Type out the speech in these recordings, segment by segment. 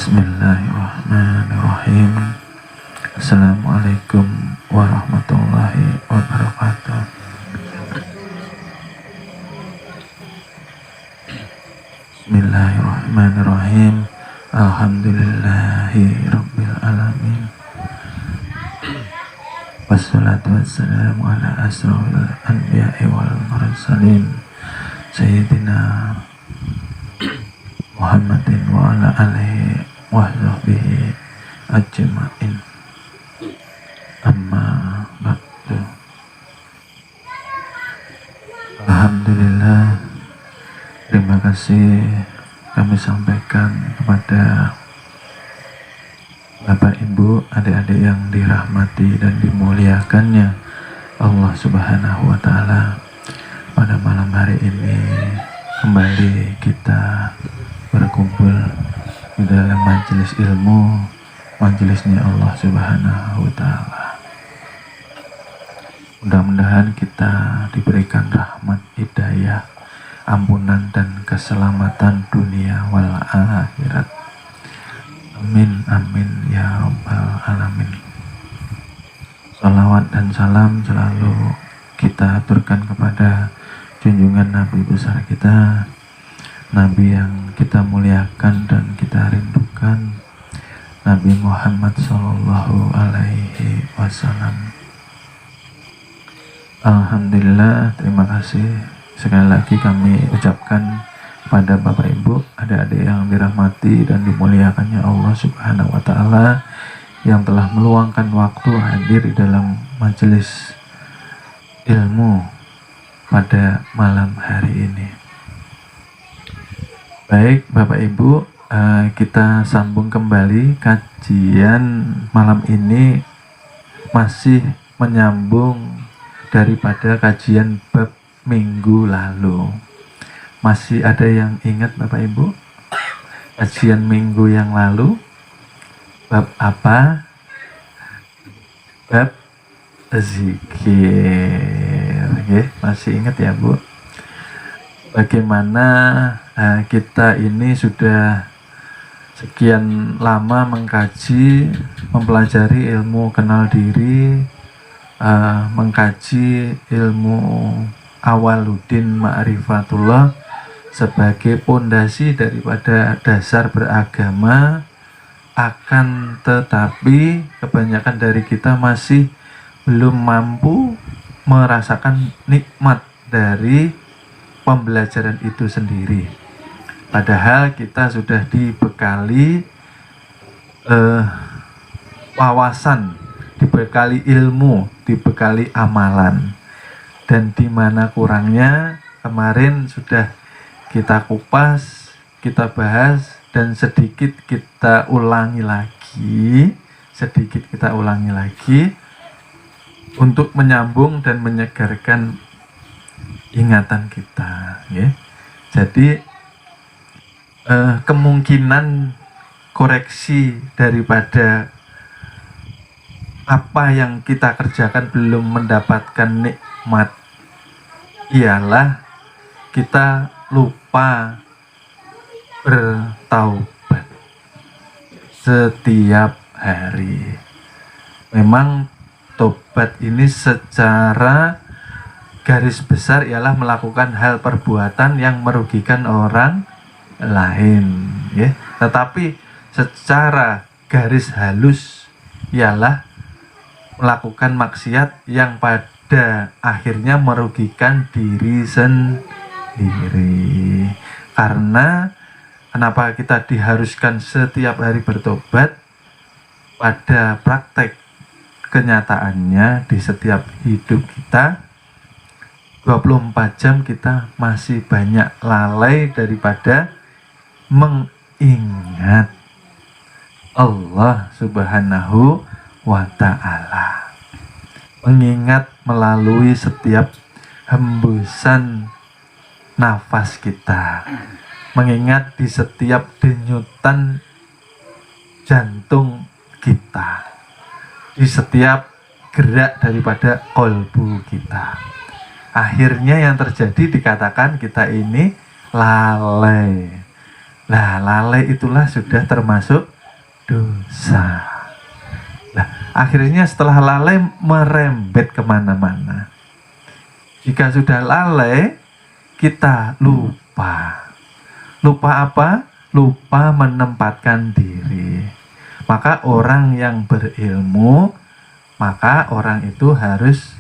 Bismillahirrahmanirrahim. Assalamualaikum warahmatullahi wabarakatuh. Bismillahirrahmanirrahim. Alhamdulillahi rabbil alamin. Wassalatu wassalamu ala asrofil anbiya'i wal mursalin Sayyidina Muhammadin wa ala alihi wa sahbihi ajma'in. Amma ba'du. Alhamdulillah, terima kasih kami sampaikan kepada Bapak Ibu, adik-adik yang dirahmati dan dimuliakannya Allah Subhanahu wa Ta'ala. Pada malam hari ini kembali kita berkumpul di dalam majelis ilmu, majelisnya Allah Subhanahu wa Ta'ala. Mudah-mudahan kita diberikan rahmat, hidayah, ampunan dan keselamatan dunia wal akhirat. Amin amin ya rabbal alamin. Salawat dan salam selalu kita aturkan kepada junjungan Nabi besar kita, Nabi yang kita muliakan dan kita rindukan, Nabi Muhammad Sallallahu Alaihi Wasallam. Alhamdulillah, terima kasih sekali lagi kami ucapkan pada Bapak Ibu, adik-adik yang dirahmati dan dimuliakannya Allah Subhanahu wa Ta'ala, yang telah meluangkan waktu hadir di dalam majelis ilmu pada malam hari ini. Baik Bapak Ibu, kita sambung kembali kajian malam ini, masih menyambung daripada kajian bab minggu lalu. Masih ada yang ingat Bapak Ibu kajian minggu yang lalu bab apa? Bab zikir. Okay, masih ingat ya Bu? Bagaimana kita ini sudah sekian lama mengkaji, mempelajari ilmu kenal diri, mengkaji ilmu Awaluddin Ma'rifatullah sebagai pondasi daripada dasar beragama. Akan tetapi kebanyakan dari kita masih belum mampu merasakan nikmat dari pembelajaran itu sendiri. Padahal kita sudah dibekali wawasan, dibekali ilmu, dibekali amalan. Dan di mana kurangnya kemarin sudah kita kupas, kita bahas, dan sedikit kita ulangi lagi, untuk menyambung dan menyegarkan ingatan kita, ya. Jadi kemungkinan koreksi daripada apa yang kita kerjakan belum mendapatkan nikmat ialah kita lupa bertaubat setiap hari. Memang tobat ini secara garis besar ialah melakukan hal perbuatan yang merugikan orang lain, ya. Tetapi secara garis halus ialah melakukan maksiat yang pada akhirnya merugikan diri sendiri. Karena kenapa kita diharuskan setiap hari bertobat? Pada praktek kenyataannya di setiap hidup kita 24 jam kita masih banyak lalai daripada mengingat Allah Subhanahu wa Ta'ala. Mengingat melalui setiap hembusan nafas kita, mengingat di setiap denyutan jantung kita, di setiap gerak daripada kolbu kita. Akhirnya yang terjadi dikatakan kita ini lalai. Nah, lalai itulah sudah termasuk dosa. Nah, akhirnya setelah lalai merembet kemana-mana. Jika sudah lalai, kita lupa. Lupa apa? Lupa menempatkan diri. Maka orang yang berilmu, maka orang itu harus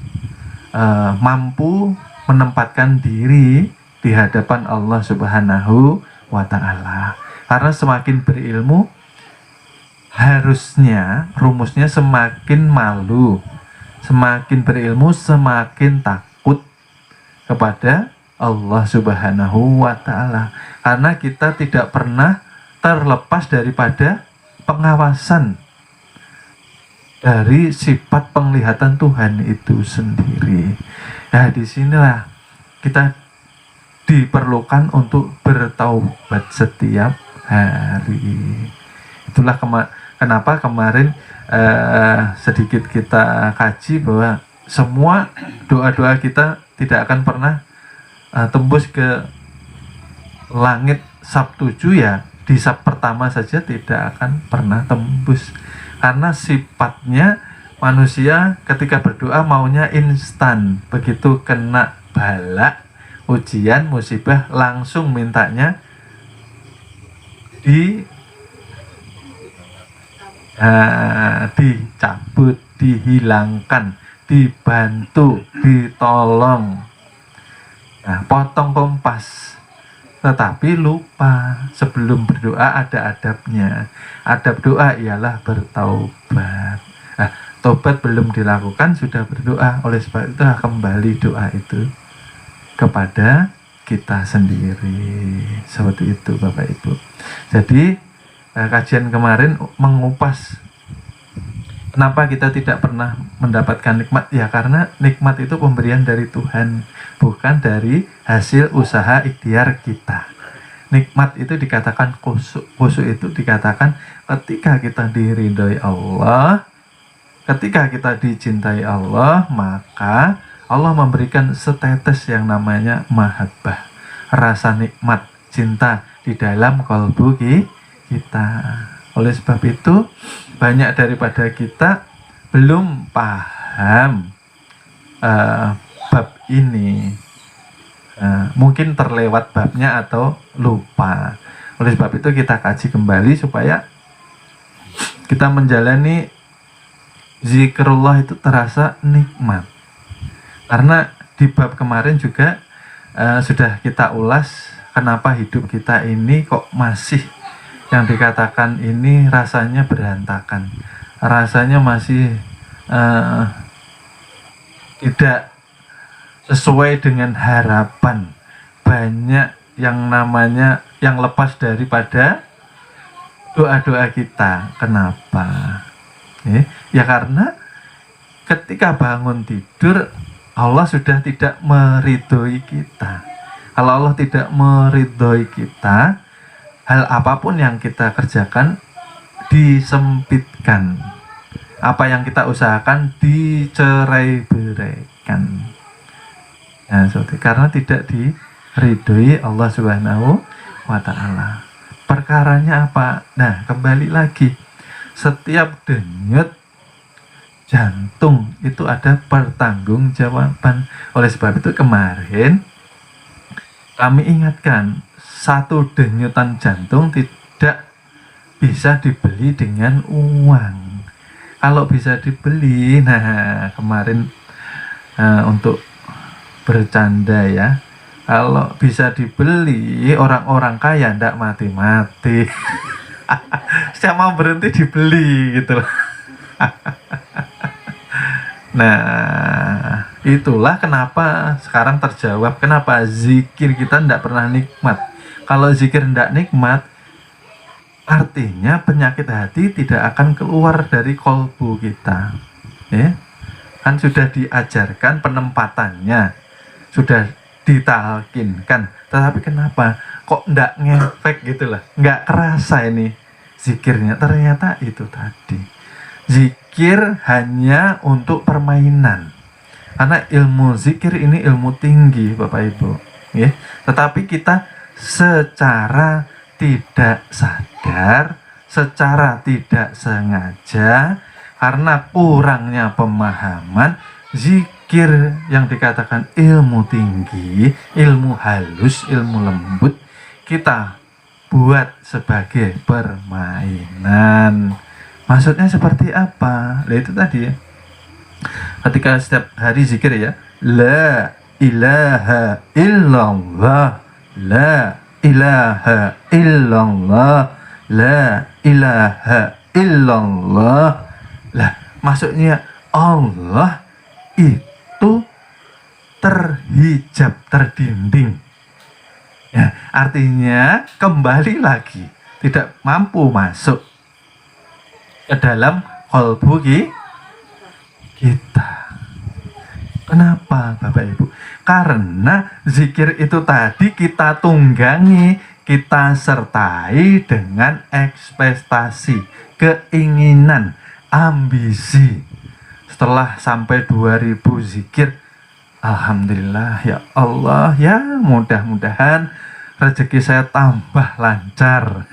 mampu menempatkan diri di hadapan Allah Subhanahu wa Ta'ala. Karena semakin berilmu, harusnya rumusnya semakin malu. Semakin berilmu, semakin takut kepada Allah Subhanahu wa Ta'ala. Karena kita tidak pernah terlepas daripada pengawasan dari sifat penglihatan Tuhan itu sendiri. Nah, disinilah kita diperlukan untuk bertaubat setiap hari. Itulah kenapa kemarin sedikit kita kaji bahwa semua doa-doa kita tidak akan pernah tembus ke langit sab 7 ya. Di sab pertama saja tidak akan pernah tembus. Karena sifatnya manusia ketika berdoa maunya instan. Begitu kena bala, ujian, musibah, langsung mintanya dicabut, dihilangkan, dibantu, ditolong. Nah, potong kompas. Tetapi lupa sebelum berdoa ada adabnya. Adab doa ialah bertaubat. Nah, tobat belum dilakukan sudah berdoa. Oleh sebab itu kembali doa itu kepada kita sendiri. Seperti itu Bapak Ibu. Jadi kajian kemarin mengupas kenapa kita tidak pernah mendapatkan nikmat. Ya karena nikmat itu pemberian dari Tuhan, bukan dari hasil usaha ikhtiar kita. Nikmat itu dikatakan khusyuk. Khusyuk itu dikatakan ketika kita diridhoi Allah, ketika kita dicintai Allah, maka Allah memberikan setetes yang namanya mahabbah, rasa nikmat, cinta di dalam kalbu kita. Oleh sebab itu banyak daripada kita belum paham bab ini. Mungkin terlewat babnya atau lupa. Oleh sebab itu kita kaji kembali supaya kita menjalani zikrullah itu terasa nikmat. Karena di bab kemarin juga sudah kita ulas kenapa hidup kita ini kok masih yang dikatakan ini rasanya berantakan, rasanya masih tidak sesuai dengan harapan. Banyak yang namanya yang lepas daripada doa-doa kita. Kenapa? Ya karena ketika bangun tidur Allah sudah tidak meridhoi kita. Kalau Allah tidak meridhoi kita, hal apapun yang kita kerjakan disempitkan. Apa yang kita usahakan dicerai-beraikan. Nah, karena tidak diridhoi Allah Subhanahu wa Ta'ala. Perkaranya apa? Nah, kembali lagi. Setiap denyut jantung itu ada pertanggungjawaban. Oleh sebab itu kemarin kami ingatkan, satu denyutan jantung tidak bisa dibeli dengan uang. Kalau bisa dibeli, nah kemarin untuk bercanda ya, kalau bisa dibeli orang-orang kaya ndak mati-mati. Saya mau berhenti dibeli gitu loh. Nah, itulah kenapa sekarang terjawab kenapa zikir kita tidak pernah nikmat. Kalau zikir tidak nikmat, artinya penyakit hati tidak akan keluar dari kolbu kita. Ya, kan sudah diajarkan penempatannya, sudah ditalkinkan. Tetapi kenapa kok tidak ngefek gitu lah, nggak kerasa ini zikirnya. Ternyata itu tadi. Zikir hanya untuk permainan. Karena ilmu zikir ini ilmu tinggi Bapak Ibu. Ya. Tetapi kita secara tidak sadar secara tidak sengaja karena kurangnya pemahaman, zikir yang dikatakan ilmu tinggi, ilmu halus, ilmu lembut, kita buat sebagai permainan. Maksudnya seperti apa? Nah itu tadi ya. Ketika setiap hari zikir ya, la ilaha illallah, la ilaha illallah, la ilaha illallah. Lah, maksudnya Allah itu terhijab, terdinding. Ya, artinya kembali lagi tidak mampu masuk ke dalam qalbu kita. Kenapa Bapak Ibu? Karena zikir itu tadi kita tunggangi, kita sertai dengan ekspektasi, keinginan, ambisi. Setelah sampai 2000 zikir, alhamdulillah ya Allah, ya mudah-mudahan rezeki saya tambah lancar.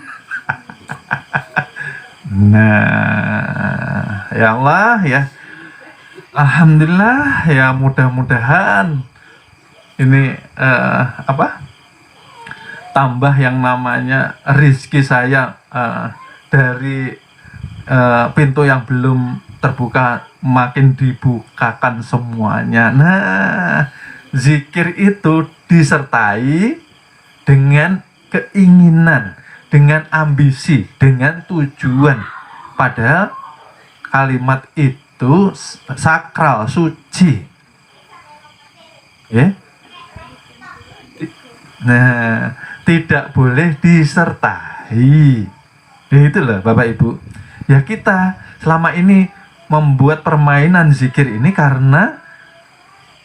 Nah, ya Allah ya, alhamdulillah ya, mudah-mudahan ini tambah yang namanya rizki saya dari pintu yang belum terbuka makin dibukakan semuanya. Nah, zikir itu disertai dengan keinginan, dengan ambisi, dengan tujuan. Padahal kalimat itu sakral, suci. Ya. Nah, tidak boleh disertai. Itu loh Bapak Ibu. Ya kita selama ini membuat permainan zikir ini karena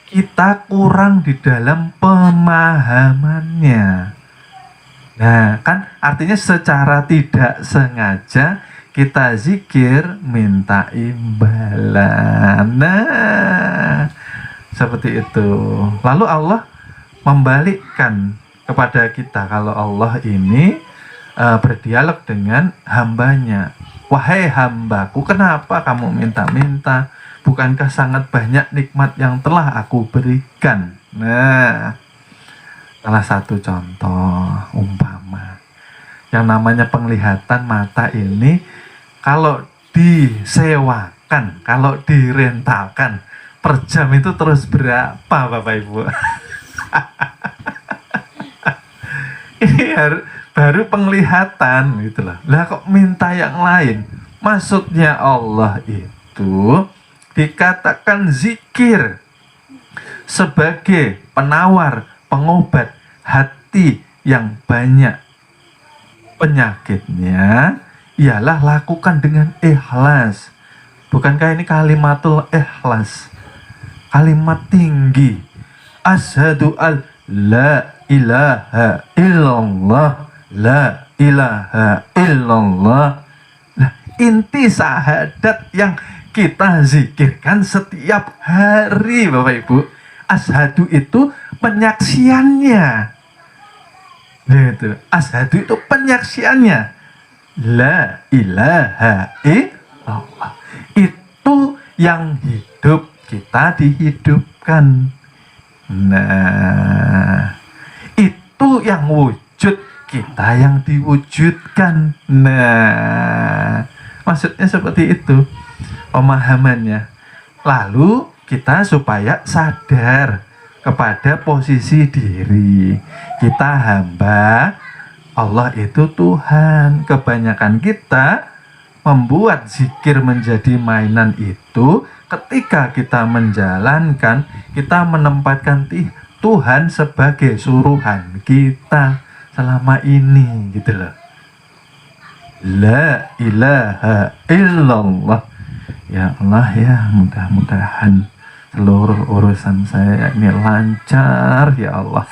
kita kurang di dalam pemahamannya. Nah, kan artinya secara tidak sengaja kita zikir minta imbalan. Nah, seperti itu. Lalu Allah membalikkan kepada kita kalau Allah ini berdialog dengan hambanya. Wahai hambaku, kenapa kamu minta-minta? Bukankah sangat banyak nikmat yang telah aku berikan? Nah, salah satu contoh umpama yang namanya penglihatan mata ini, kalau disewakan, kalau direntalkan per jam itu terus berapa Bapak Ibu? Ini baru penglihatan gitu loh. Lah kok minta yang lain? Maksudnya Allah itu dikatakan zikir sebagai penawar, pengobat hati yang banyak penyakitnya, ialah lakukan dengan ikhlas. Bukankah ini kalimatul ikhlas? Kalimat tinggi. Asyhadu an la ilaha illallah, la ilaha illallah. Nah, inti syahadat yang kita zikirkan setiap hari Bapak Ibu. Asyhadu itu penyaksiannya. Gitu. Asyhadu itu penyaksiannya. La ilaha illallah. Itu yang hidup, kita dihidupkan. Nah, itu yang wujud, kita yang diwujudkan. Nah, maksudnya seperti itu pemahamannya. Lalu kita supaya sadar kepada posisi diri kita hamba, Allah itu Tuhan. Kebanyakan kita membuat zikir menjadi mainan itu ketika kita menjalankan, kita menempatkan Tuhan sebagai suruhan kita selama ini gitu loh. La ilaha illallah. Ya Allah ya, mudah-mudahan seluruh urusan saya ini lancar ya Allah.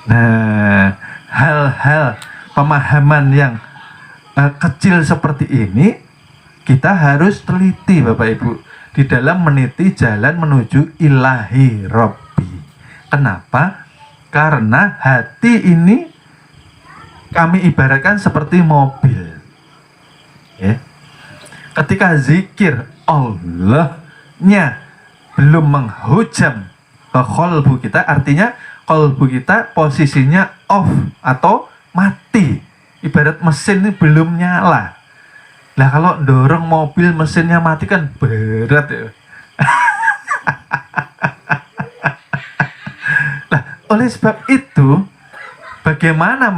Nah, hal-hal pemahaman yang kecil seperti ini kita harus teliti Bapak Ibu di dalam meniti jalan menuju ilahi Robbi. Kenapa? Karena hati ini kami ibaratkan seperti mobil. Ya. Ketika zikir Allahnya belum menghujam ke qalbu kita, artinya qalbu kita posisinya off atau mati. Ibarat mesin ini belum nyala. Lah kalau dorong mobil mesinnya mati kan berat ya. Nah, oleh sebab itu bagaimana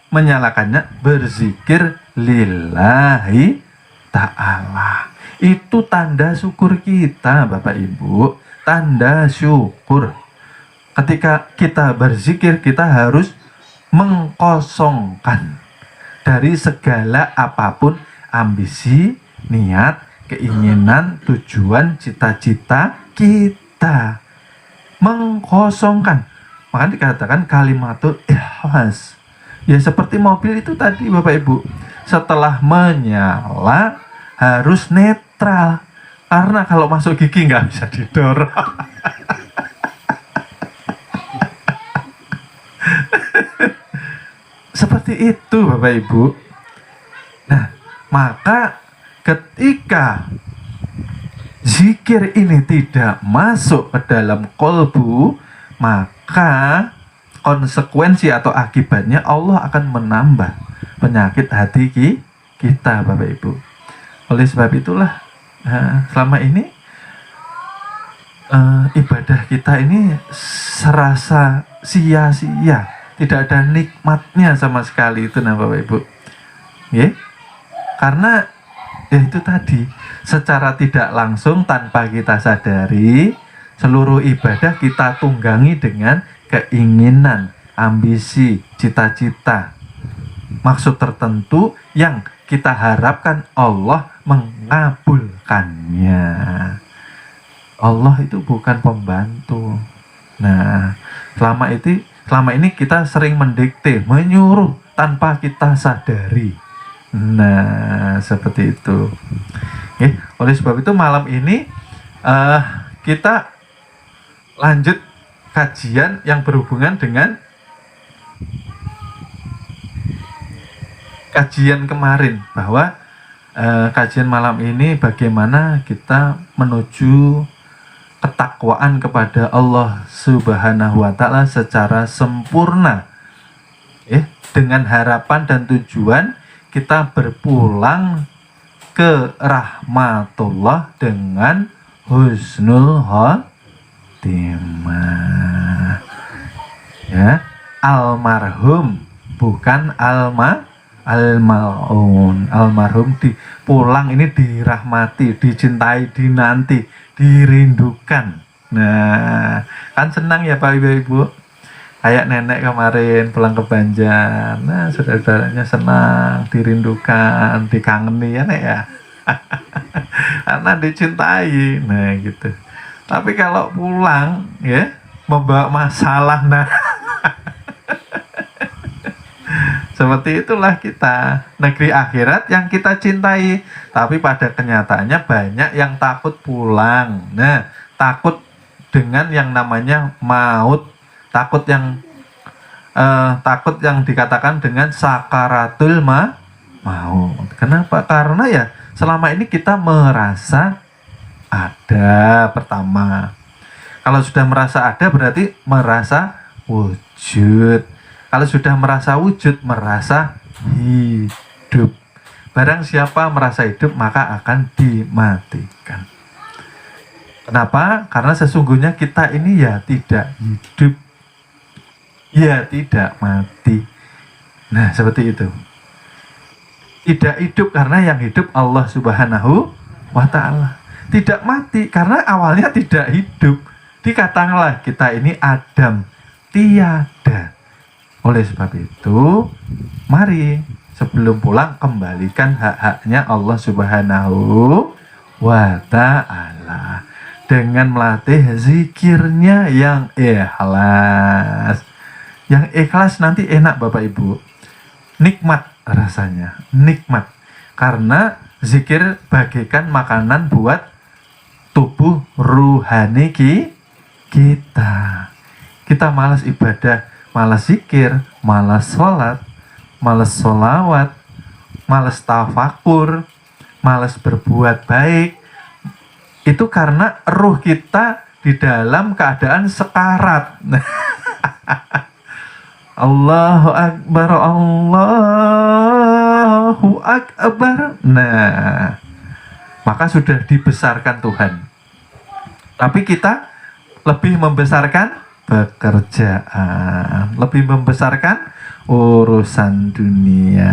menyalakannya? Berzikir lillahi ta'ala. Itu tanda syukur kita, Bapak Ibu. Tanda syukur. Ketika kita berzikir, kita harus mengkosongkan dari segala apapun ambisi, niat, keinginan, tujuan, cita-cita kita. Mengkosongkan. Makanya dikatakan kalimatul ikhlas. Ya seperti mobil itu tadi Bapak Ibu. Setelah menyala harus netral. Karena kalau masuk gigi nggak bisa didorong. Seperti itu Bapak Ibu. Nah, maka ketika zikir ini tidak masuk ke dalam kolbu, maka konsekuensi atau akibatnya Allah akan menambah penyakit hati kita, Bapak Ibu. Oleh sebab itulah selama ini ibadah kita ini serasa sia-sia, tidak ada nikmatnya sama sekali itu, nah Bapak Ibu. Ya? Karena ya itu tadi, secara tidak langsung tanpa kita sadari, seluruh ibadah kita tunggangi dengan keinginan, ambisi, cita-cita, maksud tertentu yang kita harapkan Allah mengabulkannya. Allah itu bukan pembantu. Nah, selama ini kita sering mendikte, menyuruh tanpa kita sadari. Nah, seperti itu. Oke, oleh sebab itu malam ini kita lanjut kajian yang berhubungan dengan kajian kemarin, bahwa kajian malam ini bagaimana kita menuju ketakwaan kepada Allah Subhanahu wa Ta'ala secara sempurna, dengan harapan dan tujuan kita berpulang ke rahmatullah dengan husnul khotimah. Ya, almarhum bukan almarhum. Almarhum pulang ini dirahmati, dicintai, dinanti, dirindukan. Nah, kan senang ya Pak Ibu. Kayak nenek kemarin pulang ke Banjar. Nah, saudara-saudaranya senang, dirindukan, dikangeni ya Nek ya. Karena dicintai. Nah, gitu. Tapi kalau pulang ya membawa masalah, nah seperti itulah kita, negeri akhirat yang kita cintai, tapi pada kenyataannya banyak yang takut pulang. Nah, takut dengan yang namanya maut, takut yang dikatakan dengan sakaratul maut. Kenapa? Karena ya selama ini kita merasa ada. Pertama, kalau sudah merasa ada berarti merasa wujud. Kalau sudah merasa wujud, merasa hidup. Barang siapa merasa hidup, maka akan dimatikan. Kenapa? Karena sesungguhnya kita ini ya tidak hidup, ya tidak mati. Nah, seperti itu. Tidak hidup karena yang hidup Allah Subhanahu wa Ta'ala. Tidak mati karena awalnya tidak hidup. Dikatakanlah kita ini Adam, tiada. Oleh sebab itu, mari sebelum pulang kembalikan hak-haknya Allah Subhanahu wa Ta'ala dengan melatih zikirnya yang ikhlas. Yang ikhlas nanti enak Bapak Ibu, nikmat rasanya, nikmat. Karena zikir bagaikan makanan buat tubuh rohani kita. Kita malas ibadah, malas zikir, malas sholat, males sholawat, males tafakur, males berbuat baik, itu karena ruh kita di dalam keadaan sekarat. Allahu Akbar, Allahu Akbar. Nah, maka sudah dibesarkan Tuhan. Tapi kita lebih membesarkan pekerjaan, lebih membesarkan urusan dunia.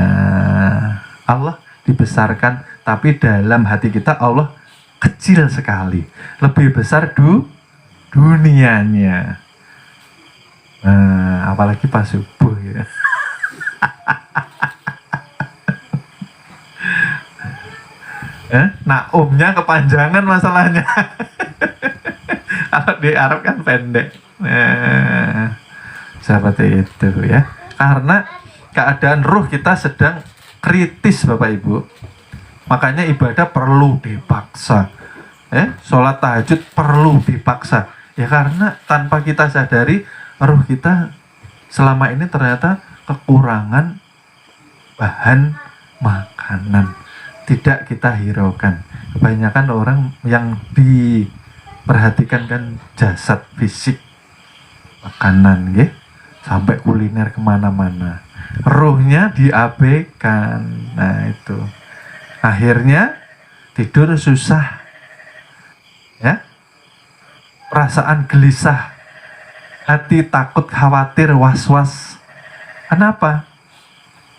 Allah dibesarkan, tapi dalam hati kita Allah kecil sekali. Lebih besar dunianya. Apalagi pas subuh ya. Naumnya kepanjangan masalahnya. Kalau di Arab kan pendek. Seperti itu ya. Karena keadaan ruh kita sedang kritis Bapak Ibu. Makanya ibadah perlu dipaksa. Sholat tahajud perlu dipaksa. Ya karena tanpa kita sadari ruh kita selama ini ternyata kekurangan bahan makanan. Tidak kita hiraukan. Kebanyakan orang yang diperhatikan kan jasad fisik, makanan ya, sampai kuliner kemana-mana. Ruhnya diabaikan. Nah itu akhirnya tidur susah ya, perasaan gelisah, hati takut, khawatir, was-was. Kenapa?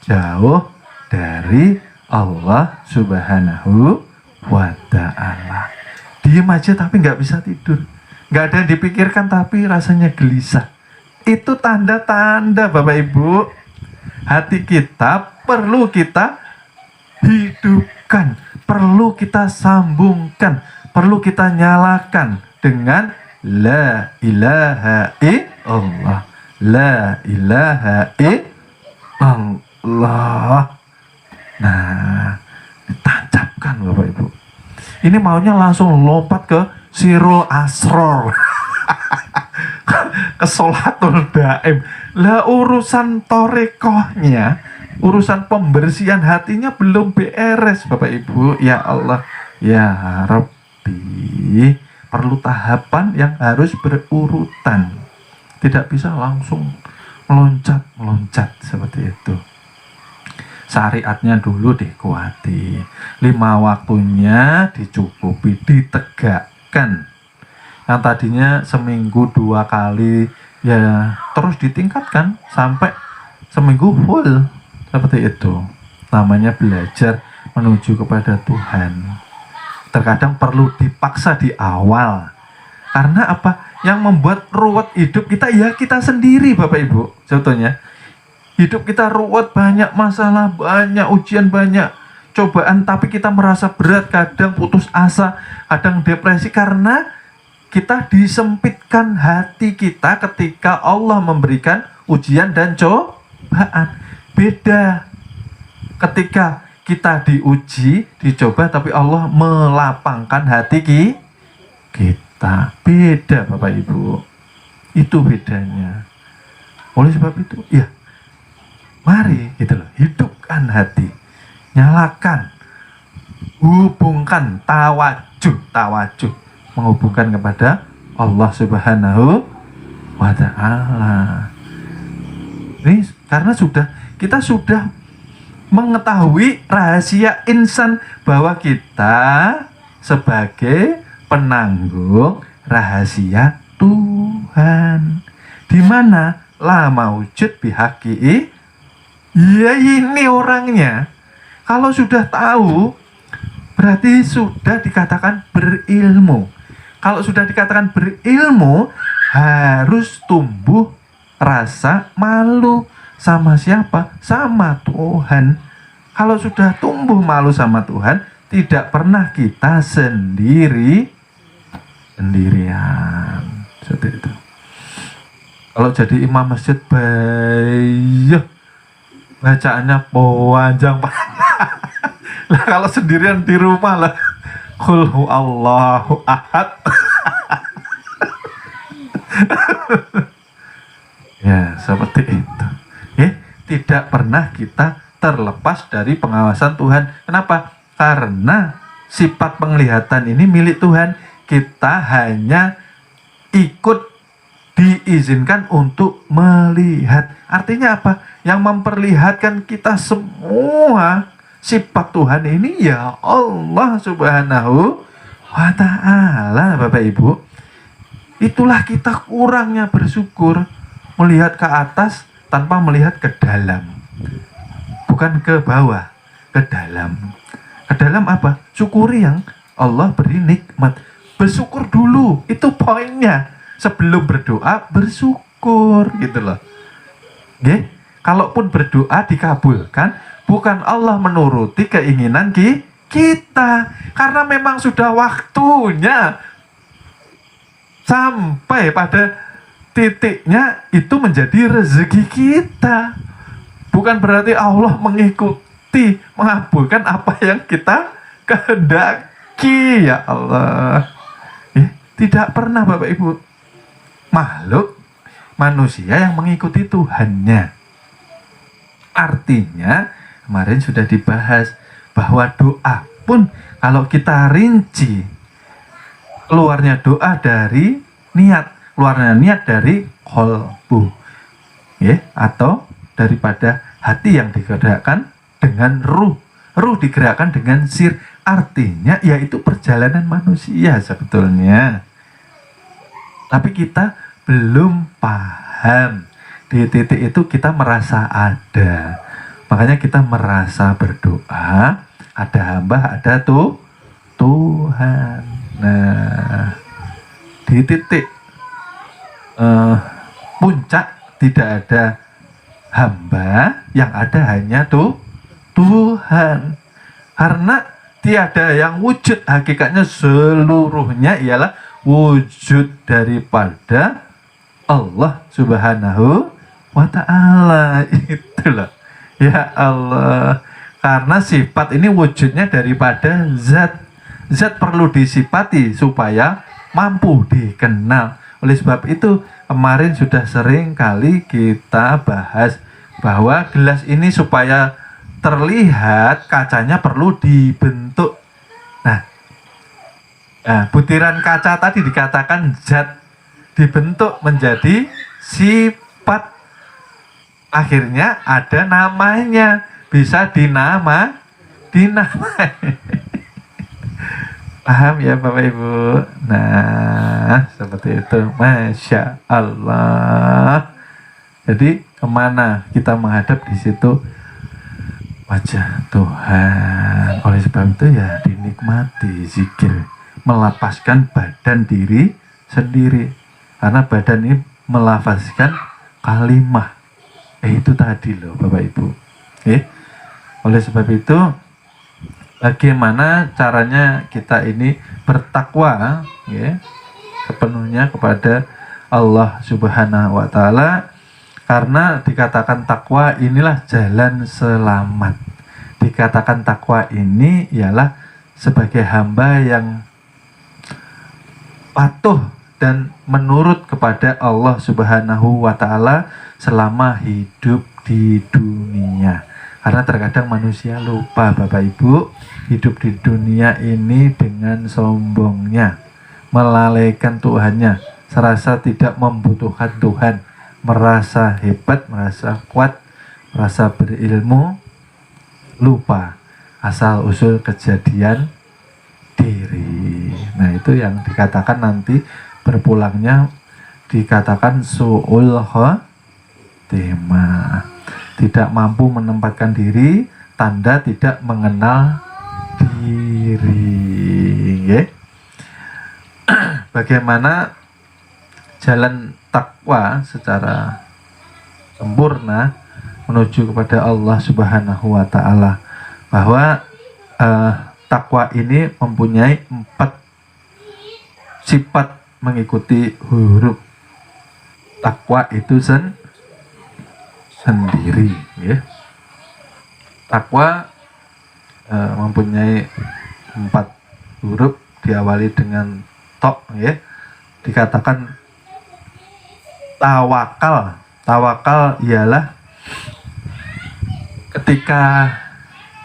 Jauh dari Allah Subhanahu wa ta'ala. Diem aja tapi nggak bisa tidur. Nggak ada yang dipikirkan tapi rasanya gelisah. Itu tanda-tanda Bapak Ibu. Hati kita perlu kita hidupkan. Perlu kita sambungkan. Perlu kita nyalakan dengan La ilaha illallah. La ilaha illallah. Nah, ditancapkan Bapak Ibu. Ini maunya langsung lompat ke Sirul Asror. Ke Sholatul Daim. Lah urusan torekohnya, urusan pembersihan hatinya belum beres Bapak Ibu. Ya Allah, ya Rabbi, perlu tahapan yang harus berurutan. Tidak bisa langsung meloncat seperti itu. Syariatnya dulu dikuati, 5 waktunya dicukupi, ditegakkan. Yang tadinya seminggu 2 kali ya terus ditingkatkan sampai seminggu full. Seperti itu. Namanya belajar menuju kepada Tuhan. Terkadang perlu dipaksa di awal. Karena apa? Yang membuat ruwet hidup kita ya kita sendiri Bapak Ibu. Contohnya hidup kita ruwet, banyak masalah, banyak ujian, banyak cobaan, tapi kita merasa berat, kadang putus asa, kadang depresi karena kita disempitkan hati kita ketika Allah memberikan ujian dan cobaan. Beda ketika kita diuji, dicoba, tapi Allah melapangkan hati kita. Beda Bapak Ibu. Itu bedanya. Oleh sebab itu, ya mari gitu loh, hidupkan hati, nyalakan, hubungkan tawajuh, menghubungkan kepada Allah Subhanahu wa ta'ala. Ini karena kita sudah mengetahui rahasia insan bahwa kita sebagai penanggung rahasia Tuhan, di mana la maujud bihaqi. Ya ini orangnya. Kalau sudah tahu, berarti sudah dikatakan berilmu. Kalau sudah dikatakan berilmu, harus tumbuh rasa malu. Sama siapa? Sama Tuhan. Kalau sudah tumbuh malu sama Tuhan, tidak pernah kita sendirian. Seperti itu. Kalau jadi imam masjid, bacaannya panjang lah. Kalau sendirian di rumah lah, Qul huwallahu ahad. Ya seperti itu. tidak pernah kita terlepas dari pengawasan Tuhan. Kenapa? Karena sifat penglihatan ini milik Tuhan. Kita hanya ikut diizinkan untuk melihat. Artinya apa? Yang memperlihatkan kita semua sifat Tuhan ini ya Allah Subhanahu wa ta'ala, Bapak Ibu. Itulah kita kurangnya bersyukur, melihat ke atas tanpa melihat ke dalam. Bukan ke bawah, ke dalam. Ke dalam apa? Syukuri yang Allah beri nikmat. Bersyukur dulu, itu poinnya. Sebelum berdoa, bersyukur gitu loh. Oke? Kalaupun berdoa dikabulkan, bukan Allah menuruti keinginan kita. Karena memang sudah waktunya. Sampai pada titiknya itu menjadi rezeki kita. Bukan berarti Allah mengikuti, mengabulkan apa yang kita kehendaki. Ya Allah. Tidak pernah Bapak Ibu makhluk manusia yang mengikuti Tuhannya. Artinya kemarin sudah dibahas bahwa doa pun kalau kita rinci, keluarnya doa dari niat, keluarnya niat dari qalbu, atau daripada hati yang digerakkan dengan ruh digerakkan dengan sir. Artinya yaitu perjalanan manusia sebetulnya, tapi kita belum paham. Di titik itu kita merasa ada, makanya kita merasa berdoa, ada hamba, ada Tuhan. Nah, di titik puncak tidak ada hamba, yang ada hanya Tuhan. Karena tiada yang wujud, hakikatnya seluruhnya ialah wujud daripada Allah Subhanahu wa ta'ala. Itulah ya Allah. Karena sifat ini wujudnya daripada zat. Zat perlu disifati supaya mampu dikenal. Oleh sebab itu kemarin sudah sering kali kita bahas bahwa gelas ini supaya terlihat kacanya perlu dibentuk. Nah, butiran kaca tadi dikatakan zat, dibentuk menjadi sifat. Akhirnya ada namanya, bisa dinamai. Paham ya Bapak Ibu? Nah, seperti itu. Masya Allah. Jadi kemana kita menghadap, di situ wajah Tuhan. Oleh sebab itu ya dinikmati zikir, melapaskan badan diri sendiri. Karena badan ini melafazkan kalimah. Itu tadi loh Bapak Ibu. Oleh sebab itu, bagaimana caranya kita ini bertakwa sepenuhnya kepada Allah Subhanahu wa ta'ala. Karena dikatakan takwa inilah jalan selamat. Dikatakan takwa ini ialah sebagai hamba yang patuh dan menurut kepada Allah Subhanahu wa ta'ala selama hidup di dunia. Karena terkadang manusia lupa Bapak Ibu, hidup di dunia ini dengan sombongnya, melalaikan Tuhannya, serasa tidak membutuhkan Tuhan, merasa hebat, merasa kuat, merasa berilmu, lupa asal usul kejadian diri. Nah, itu yang dikatakan nanti berpulangnya dikatakan su'ul khotimah, tidak mampu menempatkan diri, tanda tidak mengenal diri. Bagaimana jalan takwa secara sempurna menuju kepada Allah Subhanahu wa ta'ala? Bahwa takwa ini mempunyai 4 sifat mengikuti huruf takwa itu sendiri. Takwa mempunyai 4 huruf, diawali dengan tok, dikatakan tawakal. Tawakal ialah Ketika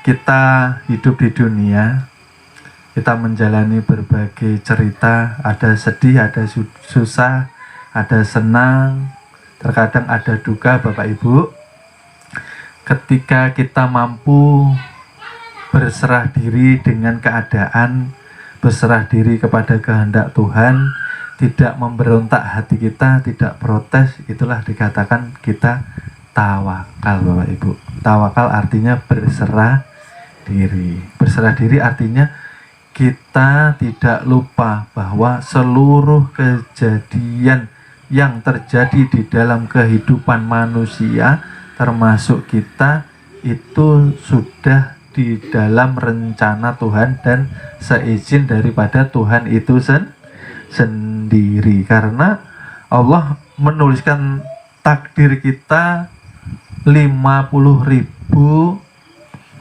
kita hidup di dunia, kita menjalani berbagai cerita, ada sedih, ada susah, ada senang, terkadang ada duka, Bapak Ibu. Ketika kita mampu berserah diri dengan keadaan, berserah diri kepada kehendak Tuhan, tidak memberontak hati kita, tidak protes, itulah dikatakan kita tawakal, Bapak Ibu. Tawakal artinya berserah diri. Berserah diri artinya kita tidak lupa bahwa seluruh kejadian yang terjadi di dalam kehidupan manusia, termasuk kita, itu sudah di dalam rencana Tuhan dan seizin daripada Tuhan itu sendiri. Karena Allah menuliskan takdir kita 50.000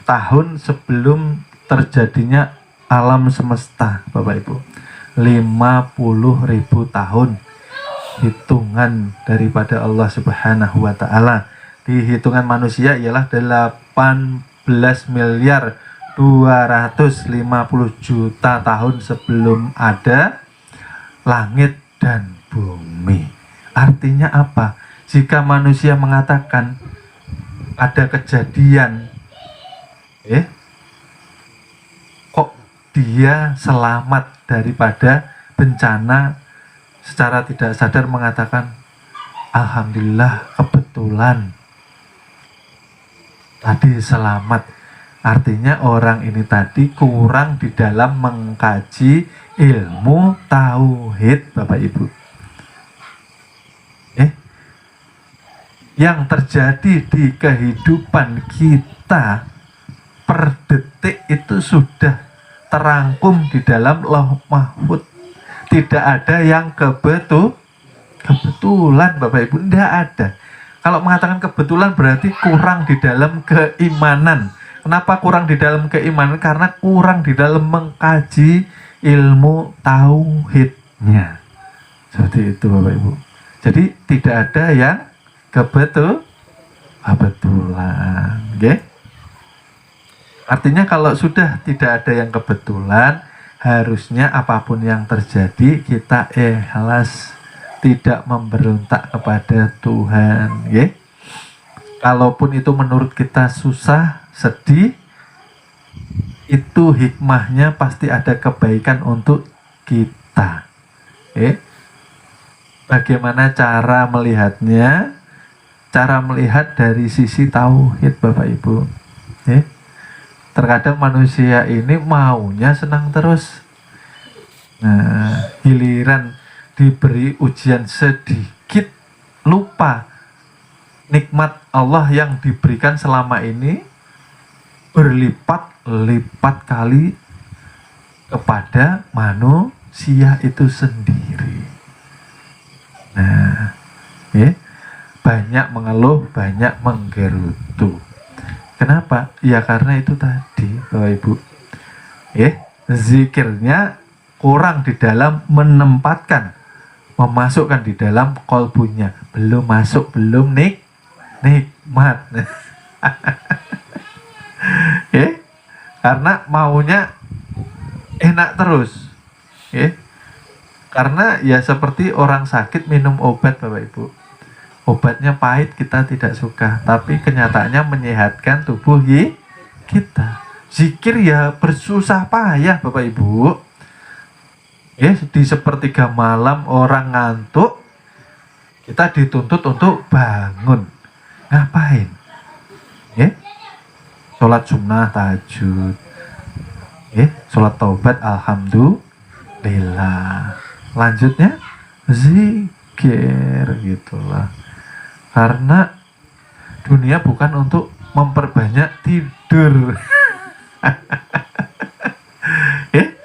tahun sebelum terjadinya alam semesta, Bapak Ibu. 50.000 tahun hitungan daripada Allah Subhanahu wa Ta'ala. Di hitungan manusia ialah 18.250.000.000 tahun sebelum ada langit dan bumi. Artinya apa? Jika manusia mengatakan ada kejadian, kok dia selamat daripada bencana, secara tidak sadar mengatakan alhamdulillah kebetulan tadi selamat. Artinya orang ini tadi kurang di dalam mengkaji ilmu tauhid, Bapak Ibu. Yang terjadi di kehidupan kita per detik itu sudah terangkum di dalam Lauh Mahfuz. Tidak ada yang kebetulan, Bapak Ibu, tidak ada. Kalau mengatakan kebetulan berarti kurang di dalam keimanan. Kenapa kurang di dalam keimanan? Karena kurang di dalam mengkaji ilmu tauhidnya. Seperti itu, Bapak Ibu. Jadi tidak ada yang kebetulan. Okay? Artinya kalau sudah tidak ada yang kebetulan, harusnya apapun yang terjadi kita ikhlas, tidak memberontak kepada Tuhan. Okay? Kalaupun itu menurut kita susah, sedih, itu hikmahnya pasti ada kebaikan untuk kita. Okay? Bagaimana cara melihatnya? Cara melihat dari sisi tauhid, Bapak Ibu. Terkadang manusia ini maunya senang terus. Nah, giliran diberi ujian sedikit, lupa nikmat Allah yang diberikan selama ini berlipat-lipat kali kepada manusia itu sendiri. Nah, banyak mengeluh, banyak menggerutu. Kenapa? Ya karena itu tadi, Bapak Ibu. Zikirnya kurang di dalam menempatkan, memasukkan di dalam kolbunya. Belum masuk, belum nikmat. Karena maunya enak terus. Karena ya seperti orang sakit minum obat, Bapak Ibu. Obatnya pahit, kita tidak suka, tapi kenyataannya menyehatkan tubuh kita. Zikir ya bersusah payah, Bapak Ibu. Di sepertiga malam orang ngantuk, kita dituntut untuk bangun. Ngapain? Sholat sunnah, tahajud, sholat taubat, alhamdulillah. Lanjutnya zikir, gitulah. Karena dunia bukan untuk memperbanyak tidur.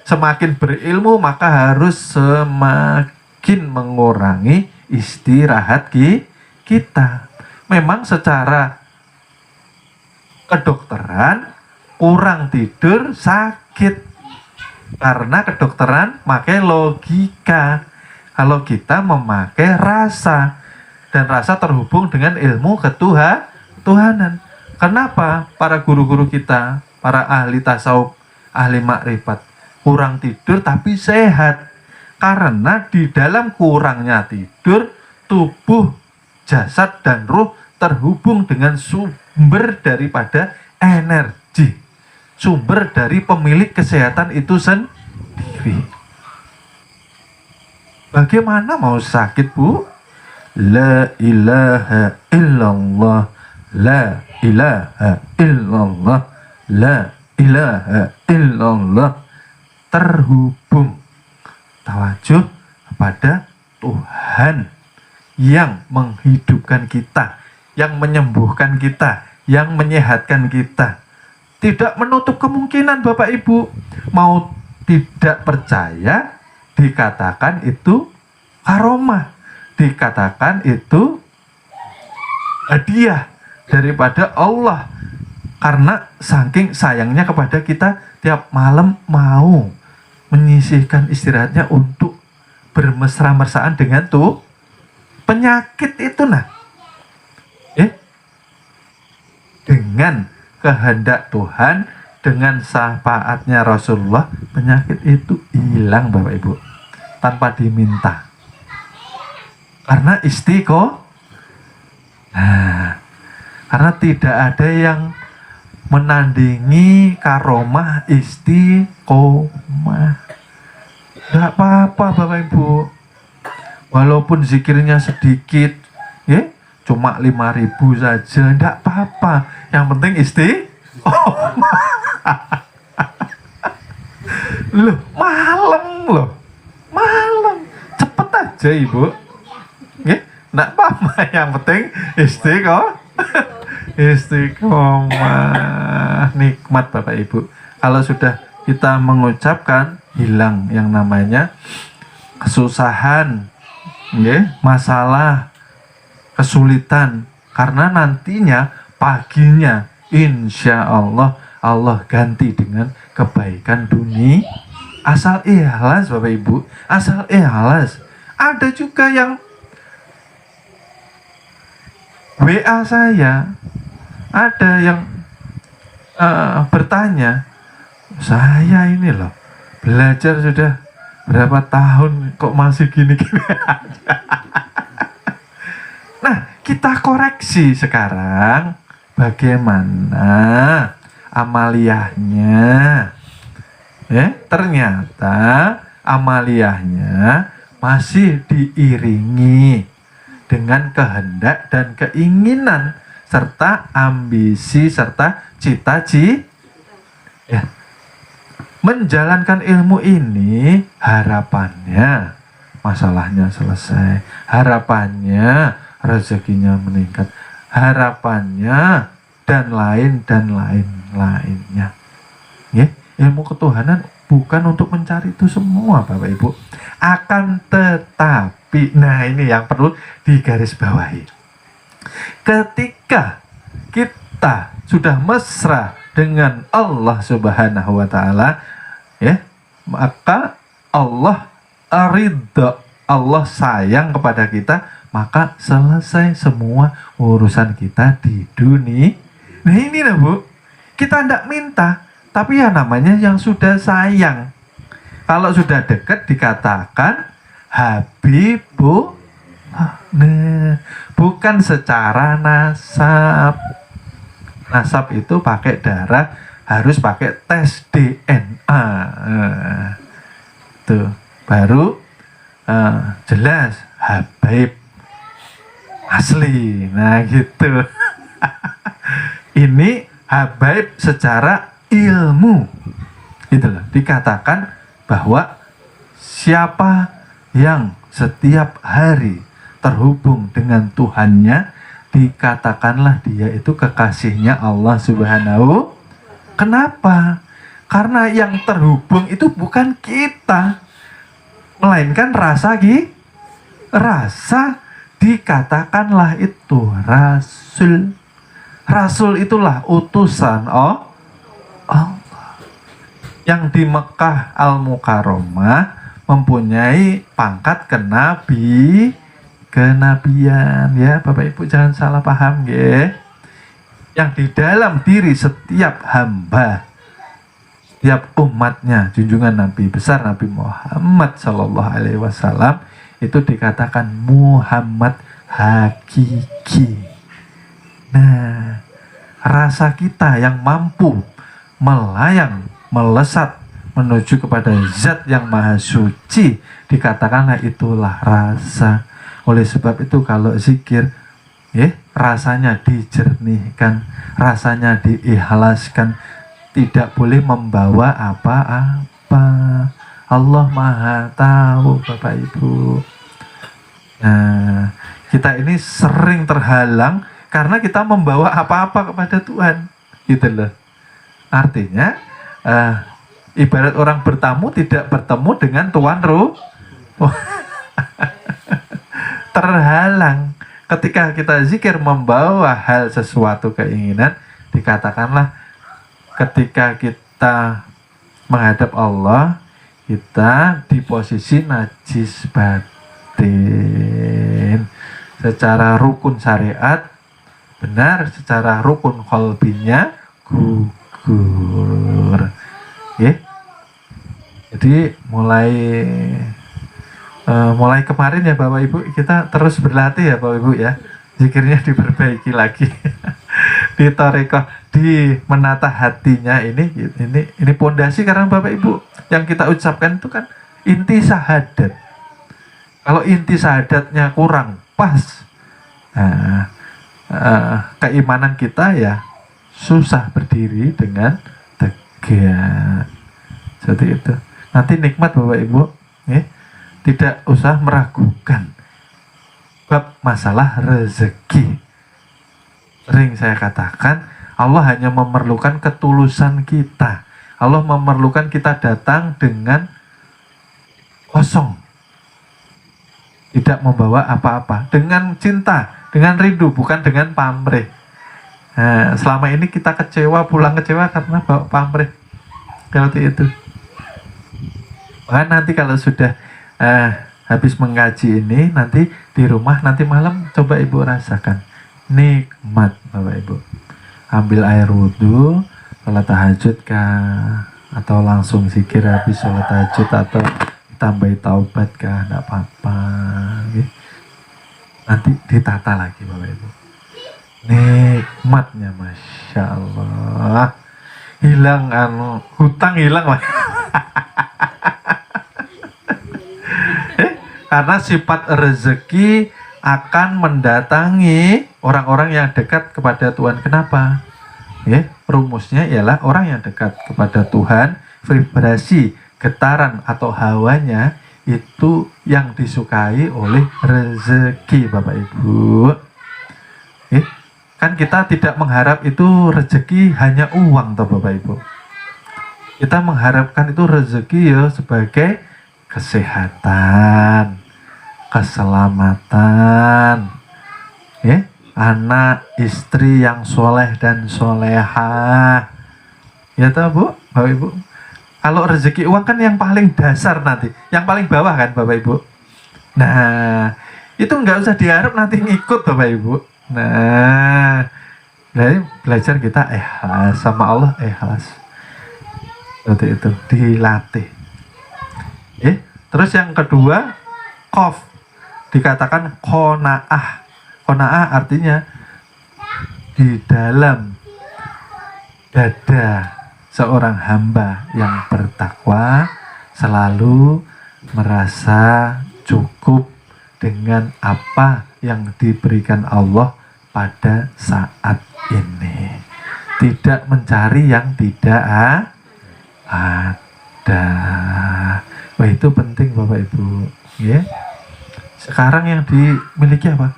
Semakin berilmu maka harus semakin mengurangi istirahat kita. Memang secara kedokteran kurang tidur sakit. Karena kedokteran pakai logika. Kalau kita memakai rasa. Dan rasa terhubung dengan ilmu ketuhanan. Kenapa para guru-guru kita, para ahli tasawuf, ahli makrifat kurang tidur tapi sehat? Karena di dalam kurangnya tidur, tubuh, jasad, dan ruh terhubung dengan sumber daripada energi, sumber dari pemilik kesehatan itu sendiri. Bagaimana mau sakit, Bu? La ilaha illallah, la ilaha illallah, la ilaha illallah. Terhubung, tawajuh kepada Tuhan yang menghidupkan kita, yang menyembuhkan kita, yang menyehatkan kita. Tidak menutup kemungkinan Bapak Ibu, mau tidak percaya, dikatakan itu karomah, dikatakan itu hadiah daripada Allah. Karena saking sayangnya kepada kita, tiap malam mau menyisihkan istirahatnya untuk bermesra-mesraan dengan tuh penyakit itu. Nah, dengan kehendak Tuhan, dengan syafaatnya Rasulullah, penyakit itu hilang Bapak Ibu, tanpa diminta. Karena karena tidak ada yang menandingi karomah istiqomah. Tidak apa-apa Bapak Ibu, walaupun zikirnya sedikit, cuma 5.000 saja, tidak apa-apa. Yang penting istiqomah. Malam, cepet aja Ibu. Tidak apa-apa, yang penting istiqomah. Nikmat Bapak Ibu. Kalau sudah kita mengucapkan, hilang yang namanya kesusahan, masalah, kesulitan. Karena nantinya paginya insya Allah Allah ganti dengan kebaikan dunia. Asal ikhlas Bapak Ibu, asal ikhlas. Ada juga yang WA saya, ada yang bertanya, saya ini loh belajar sudah berapa tahun kok masih gini-gini aja. Nah, kita koreksi sekarang bagaimana amaliyahnya. Ternyata amaliyahnya masih diiringi dengan kehendak dan keinginan serta ambisi serta cita-cita. Menjalankan ilmu ini harapannya masalahnya selesai, harapannya rezekinya meningkat, harapannya dan lain-lainnya. Ilmu ketuhanan bukan untuk mencari itu semua Bapak Ibu. Akan tetapi, nah ini yang perlu digarisbawahi. Ketika kita sudah mesra dengan Allah Subhanahu wa Ta'ala, maka Allah ridha, Allah sayang kepada kita, maka selesai semua urusan kita di dunia. Nah ini lah Bu, kita tidak minta, tapi ya namanya yang sudah sayang. Kalau sudah dekat dikatakan Habibullah. Nah, bukan secara nasab. Nasab itu pakai darah, harus pakai tes DNA. Tuh, baru jelas Habib asli. Nah gitu. Ini Habib secara ilmu. Itulah dikatakan bahwa siapa yang setiap hari terhubung dengan Tuhannya, dikatakanlah dia itu kekasihnya Allah Subhanahu. Kenapa? Karena yang terhubung itu bukan kita, melainkan rasa dikatakanlah itu Rasul. Rasul itulah utusan Allah. Yang di Mekah Al-Mukarramah mempunyai pangkat kenabian, ya Bapak Ibu jangan salah paham, yang di dalam diri setiap hamba, setiap umatnya, junjungan Nabi besar Nabi Muhammad Sallallahu Alaihi Wasallam itu dikatakan Muhammad hakiki. Nah, rasa kita yang mampu melayang, melesat menuju kepada zat yang maha suci, dikatakanlah itulah rasa. Oleh sebab itu kalau zikir, rasanya dijernihkan, rasanya diikhlaskan, tidak boleh membawa apa-apa. Allah maha tahu Bapak Ibu. Nah, kita ini sering terhalang karena kita membawa apa-apa kepada Tuhan, gitu loh. Artinya, ibarat orang bertamu tidak bertemu dengan tuan rumah. Terhalang. Ketika kita zikir membawa hal sesuatu keinginan, dikatakanlah ketika kita menghadap Allah, kita di posisi najis batin. Secara rukun syariat benar, secara rukun qalbinya gugur. Jadi mulai kemarin ya Bapak Ibu, kita terus berlatih ya Bapak Ibu ya, zikirnya diperbaiki lagi. Di tarekat, di menata hatinya ini pondasi, karena Bapak Ibu yang kita ucapkan itu kan inti syahadat. Kalau inti syahadatnya kurang pas, keimanan kita ya susah berdiri dengan tegak. Seperti itu. Nanti nikmat Bapak Ibu, tidak usah meragukan bab masalah rezeki. Sering saya katakan, Allah hanya memerlukan ketulusan kita. Allah memerlukan kita datang dengan kosong, tidak membawa apa-apa, dengan cinta, dengan rindu, bukan dengan pamrih. Nah, selama ini kita kecewa, pulang kecewa karena bawa pamrih. Seperti itu. Bahkan nanti kalau sudah habis mengkaji ini, nanti di rumah, nanti malam coba Ibu rasakan nikmat Bapak Ibu. Ambil air wudhu, sholat tahajud kah, atau langsung zikir habis sholat tahajud, atau tambahi taubat kah, tidak apa-apa. Nanti ditata lagi Bapak Ibu. Nikmatnya Masya Allah. Hilang hutang hilang lah. Karena sifat rezeki akan mendatangi orang-orang yang dekat kepada Tuhan. Kenapa? Rumusnya ialah orang yang dekat kepada Tuhan, vibrasi, getaran atau hawanya itu yang disukai oleh rezeki Bapak Ibu. Kan kita tidak mengharap itu rezeki hanya uang toh Bapak Ibu. Kita mengharapkan itu rezeki ya sebagai kesehatan, keselamatan, anak, istri yang soleh dan solehah. Ya tahu Bu, Bapak Ibu. Kalau rezeki uang kan yang paling dasar nanti, yang paling bawah kan Bapak Ibu. Nah, itu nggak usah diharap nanti ngikut Bapak Ibu. Nah, dari belajar kita ikhlas sama Allah, ikhlas. Seperti itu, dilatih. Terus yang kedua, qaf, dikatakan qanaah. Qanaah artinya di dalam dada seorang hamba yang bertakwa selalu merasa cukup dengan apa yang diberikan Allah pada saat ini, tidak mencari yang tidak ada. Wah, itu penting Bapak Ibu. Sekarang yang dimiliki apa?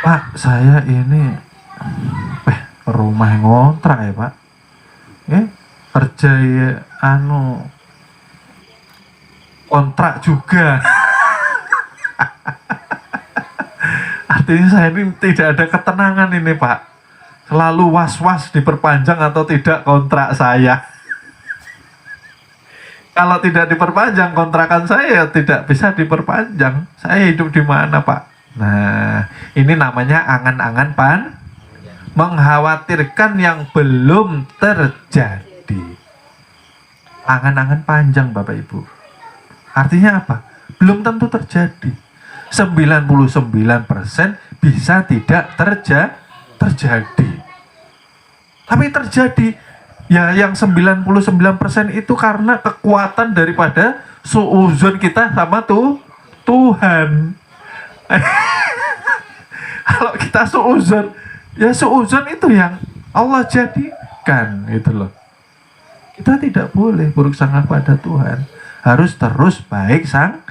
Pak, saya ini rumah ngontrak ya Pak. Kerja ya, kontrak juga. Artinya saya ini tidak ada ketenangan ini Pak. Selalu was-was diperpanjang atau tidak kontrak saya. Kalau tidak diperpanjang kontrakan saya tidak bisa diperpanjang. Saya hidup di mana Pak? Nah, ini namanya angan-angan mengkhawatirkan yang belum terjadi. Angan-angan panjang Bapak Ibu. Artinya apa? Belum tentu terjadi. 99% bisa tidak terjadi. Tapi terjadi. Ya yang 99% itu karena kekuatan daripada suuzon kita sama Tuhan. Kalau kita suuzon, ya suuzon itu yang Allah jadikan, gitu loh. Kita tidak boleh buruk sangka pada Tuhan. Harus terus baik sang.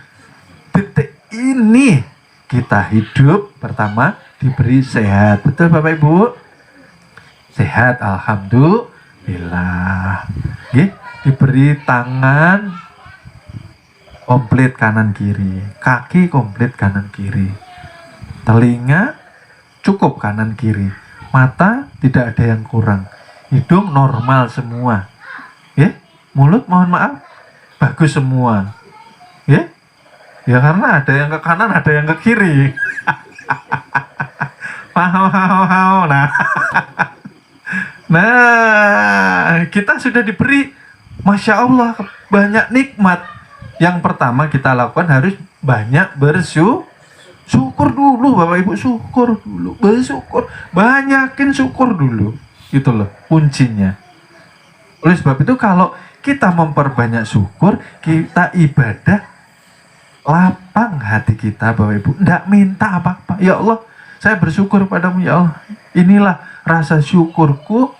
Detik ini kita hidup, pertama diberi sehat. Betul Bapak Ibu? Sehat, alhamdulillah. Diberi tangan komplit kanan kiri, kaki komplit kanan kiri, telinga cukup kanan kiri, mata tidak ada yang kurang, hidung normal semua, mulut mohon maaf bagus semua, ya karena ada yang ke kanan ada yang ke kiri. Nah kita sudah diberi Masya Allah banyak nikmat. Yang pertama kita lakukan harus banyak bersyukur dulu Bapak Ibu, syukur dulu, bersyukur, banyakin syukur dulu, gitu loh kuncinya. Oleh sebab itu kalau kita memperbanyak syukur, kita ibadah lapang hati kita Bapak Ibu, enggak minta apa-apa. Ya Allah, saya bersyukur padamu ya Allah, inilah rasa syukurku,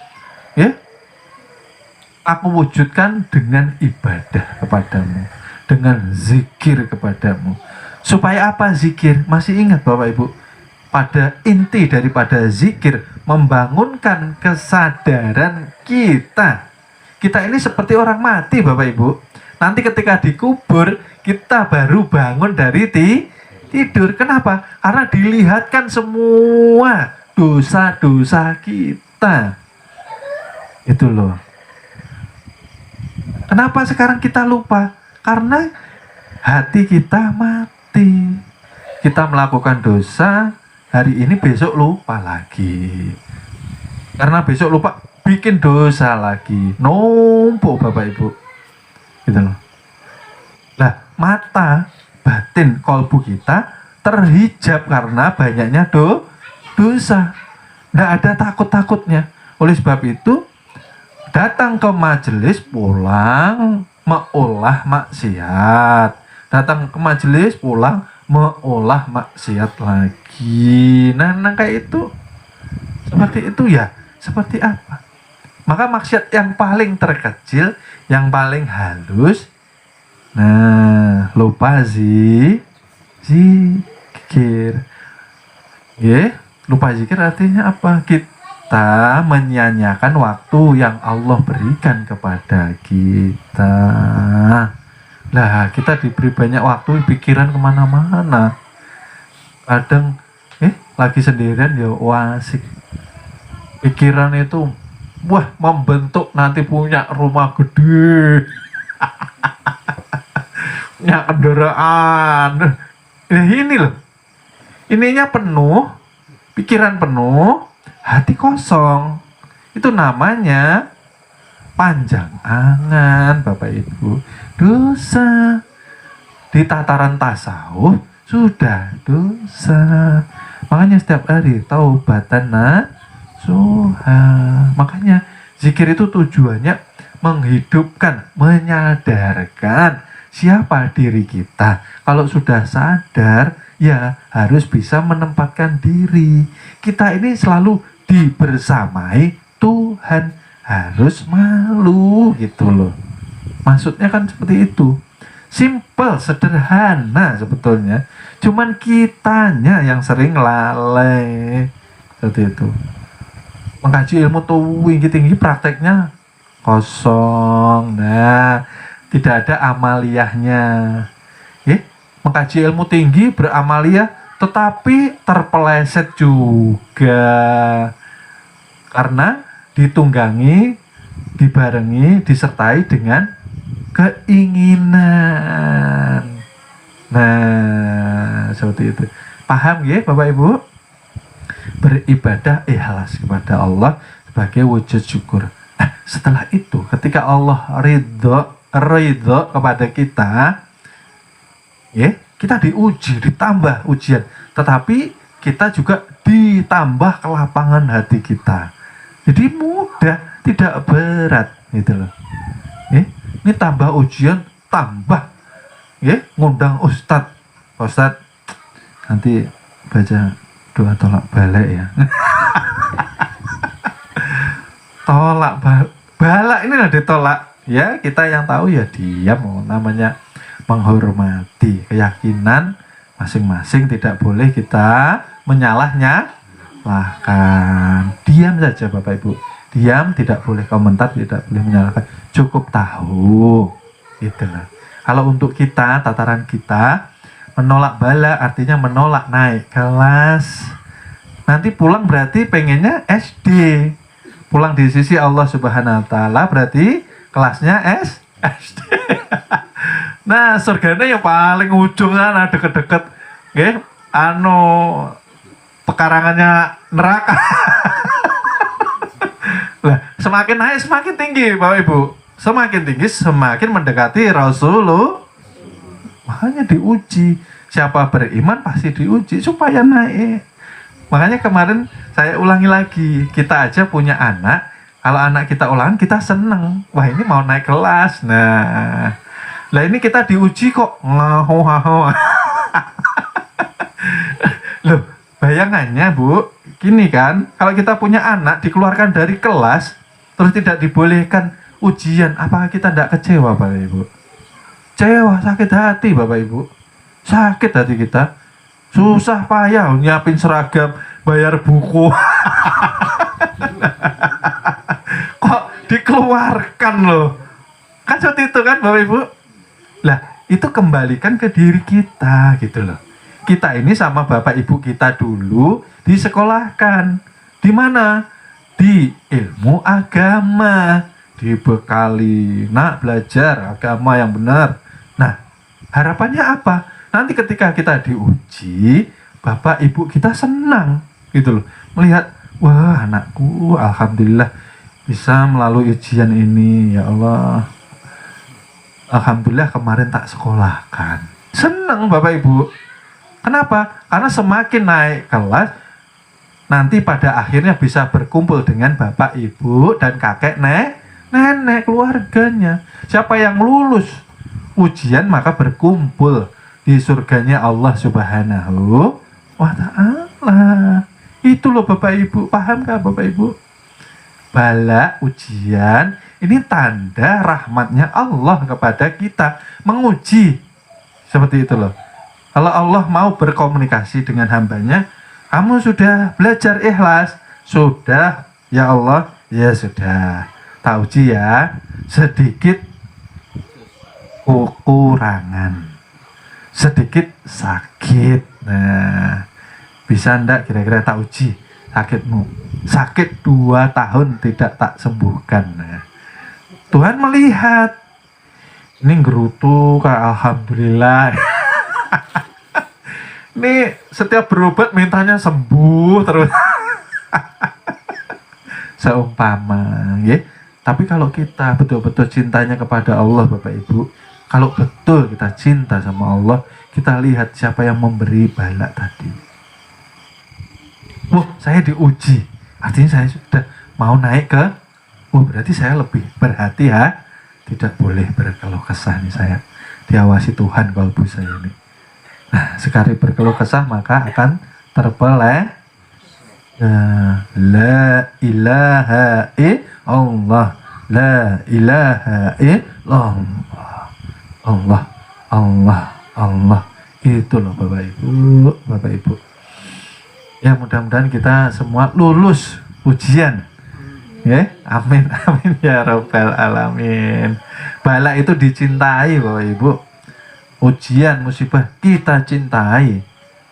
ya aku wujudkan dengan ibadah kepadamu, dengan zikir kepadamu. Supaya apa zikir? Masih ingat Bapak Ibu, pada inti daripada zikir membangunkan kesadaran kita. Kita ini seperti orang mati Bapak Ibu. Nanti ketika dikubur kita baru bangun dari tidur. Kenapa? Karena dilihatkan semua dosa-dosa kita. Itu loh. Kenapa sekarang kita lupa? Karena hati kita mati. Kita melakukan dosa hari ini, besok lupa lagi. Karena besok lupa, bikin dosa lagi. Numpuk Bapak Ibu. Gitu loh. Nah, mata batin kolbu kita terhijab karena banyaknya dosa. Nggak ada takut-takutnya. Oleh sebab itu, datang ke majelis pulang mengolah maksiat. Datang ke majelis pulang mengolah maksiat lagi. Nah kayak itu. Seperti itu ya. Seperti apa? Maka maksiat yang paling terkecil, yang paling halus, nah lupa zikir. Lupa zikir artinya apa? Kita menyanyiakan waktu yang Allah berikan kepada kita. Lah kita diberi banyak waktu, pikiran kemana-mana. Kadang lagi sendirian ya asik. Pikiran itu membentuk nanti punya rumah gede, punya kendaraan. Ini loh, ininya penuh, pikiran penuh, hati kosong. Itu namanya panjang angan Bapak Ibu. Dosa di tataran tasawuf sudah dosa. Makanya setiap hari taubatan nasuha. Makanya zikir itu tujuannya menghidupkan, menyadarkan siapa diri kita. Kalau sudah sadar, ya harus bisa menempatkan diri. Kita ini selalu dibersamai Tuhan, harus malu gitu loh. Maksudnya kan seperti itu. Simple, sederhana sebetulnya. Cuman kitanya yang sering lalai. Seperti itu. Mengkaji ilmu tinggi-tinggi, prakteknya kosong. Nah, tidak ada amaliyahnya. Mengkaji ilmu tinggi, beramaliyah, tetapi terpeleset juga. Karena ditunggangi, dibarengi, disertai dengan keinginan. Nah, seperti itu. Paham ya Bapak Ibu? beribadah ikhlas kepada Allah sebagai wujud syukur. Setelah itu ketika Allah ridho kepada kita, ya, kita diuji, ditambah ujian, tetapi kita juga ditambah kelapangan hati kita. Jadi mudah, tidak berat gitu loh. Ini tambah ujian, tambah ngundang Ustadz nanti baca doa tolak bala ya. Tolak bala ini lah ditolak ya, kita yang tahu ya diam, namanya menghormati keyakinan masing-masing, tidak boleh kita menyalahnya bahkan diam saja Bapak Ibu, diam, tidak boleh komentar, tidak boleh menyalahkan, cukup tahu itulah. Kalau untuk kita, tataran kita, menolak bala artinya menolak naik kelas. Nanti pulang berarti pengennya SD, pulang di sisi Allah Subhanahu wa Ta'ala berarti kelasnya SD. Nah, surganya yang paling ujung sana deket-deket pekarangannya neraka. Lah, semakin naik semakin tinggi Bapak Ibu, semakin tinggi semakin mendekati Rasulullah. Makanya diuji, siapa beriman pasti diuji supaya naik. Makanya kemarin saya ulangi lagi, kita aja punya anak, kalau anak kita ulangan kita seneng, wah ini mau naik kelas. Nah, lah ini kita diuji kok ngaho-ngaho. Loh, bayangannya Bu, gini kan, kalau kita punya anak dikeluarkan dari kelas, terus tidak dibolehkan ujian, apakah kita tidak kecewa Bapak Ibu? Kecewa, sakit hati Bapak Ibu, sakit hati kita. Susah payah nyiapin seragam, bayar buku. Kok dikeluarkan loh? Kan seperti itu kan Bapak Ibu? Lah, itu kembalikan ke diri kita gitu loh. Kita ini sama Bapak Ibu kita dulu disekolahkan. Di mana? Di ilmu agama. Dibekali, nak belajar agama yang benar. Nah, harapannya apa? Nanti ketika kita diuji, Bapak Ibu kita senang gitu loh, melihat wah anakku alhamdulillah bisa melalui ujian ini, ya Allah, alhamdulillah kemarin tak sekolahkan. Senang Bapak Ibu. Kenapa? Karena semakin naik kelas nanti pada akhirnya bisa berkumpul dengan Bapak Ibu dan kakek nenek keluarganya. Siapa yang lulus ujian maka berkumpul di surganya Allah Subhanahu wa Ta'ala. Itu loh Bapak Ibu, paham gak Bapak Ibu? Bala, ujian, ini tanda rahmatnya Allah kepada kita, menguji. Seperti itu loh. Kalau Allah mau berkomunikasi dengan hambanya, kamu sudah belajar ikhlas? Sudah, ya Allah. Ya sudah, tak uji ya, sedikit kekurangan, sedikit sakit. Nah, bisa ndak kira-kira tak uji sakitmu? Sakit 2 tahun tidak tak sembuhkan. Nah, Tuhan melihat ini gerutu kak, alhamdulillah. Ini setiap berobat mintanya sembuh terus. Seumpama ya. Tapi kalau kita betul-betul cintanya kepada Allah Bapak Ibu, kalau betul kita cinta sama Allah, kita lihat siapa yang memberi bala tadi. Wah, saya diuji. Artinya saya sudah mau naik ke, berarti saya lebih berhati ya. Tidak boleh berkeluh kesah nih saya. Diawasi Tuhan kalbu saya ini. Nah, sekali berkeluh kesah maka akan terbelah. La ilaha illallah. La ilaha illallah. Allah, Allah, Allah. Itu loh Bapak Ibu, Bapak Ibu. Ya mudah-mudahan kita semua lulus ujian. Ya, amin, amin ya Rabbal Alamin. Bala itu dicintai Bapak Ibu. Ujian, musibah kita cintai.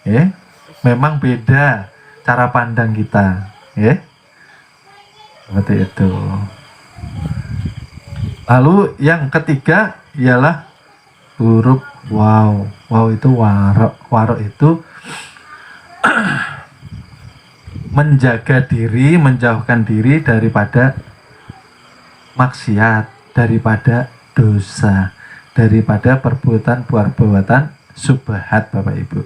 Ya, memang beda cara pandang kita. Ya, seperti itu. Lalu yang ketiga ialah huruf waw. Waw itu warok. Warok itu menjaga diri, menjauhkan diri daripada maksiat, daripada dosa, daripada perbuatan subhat, Bapak Ibu.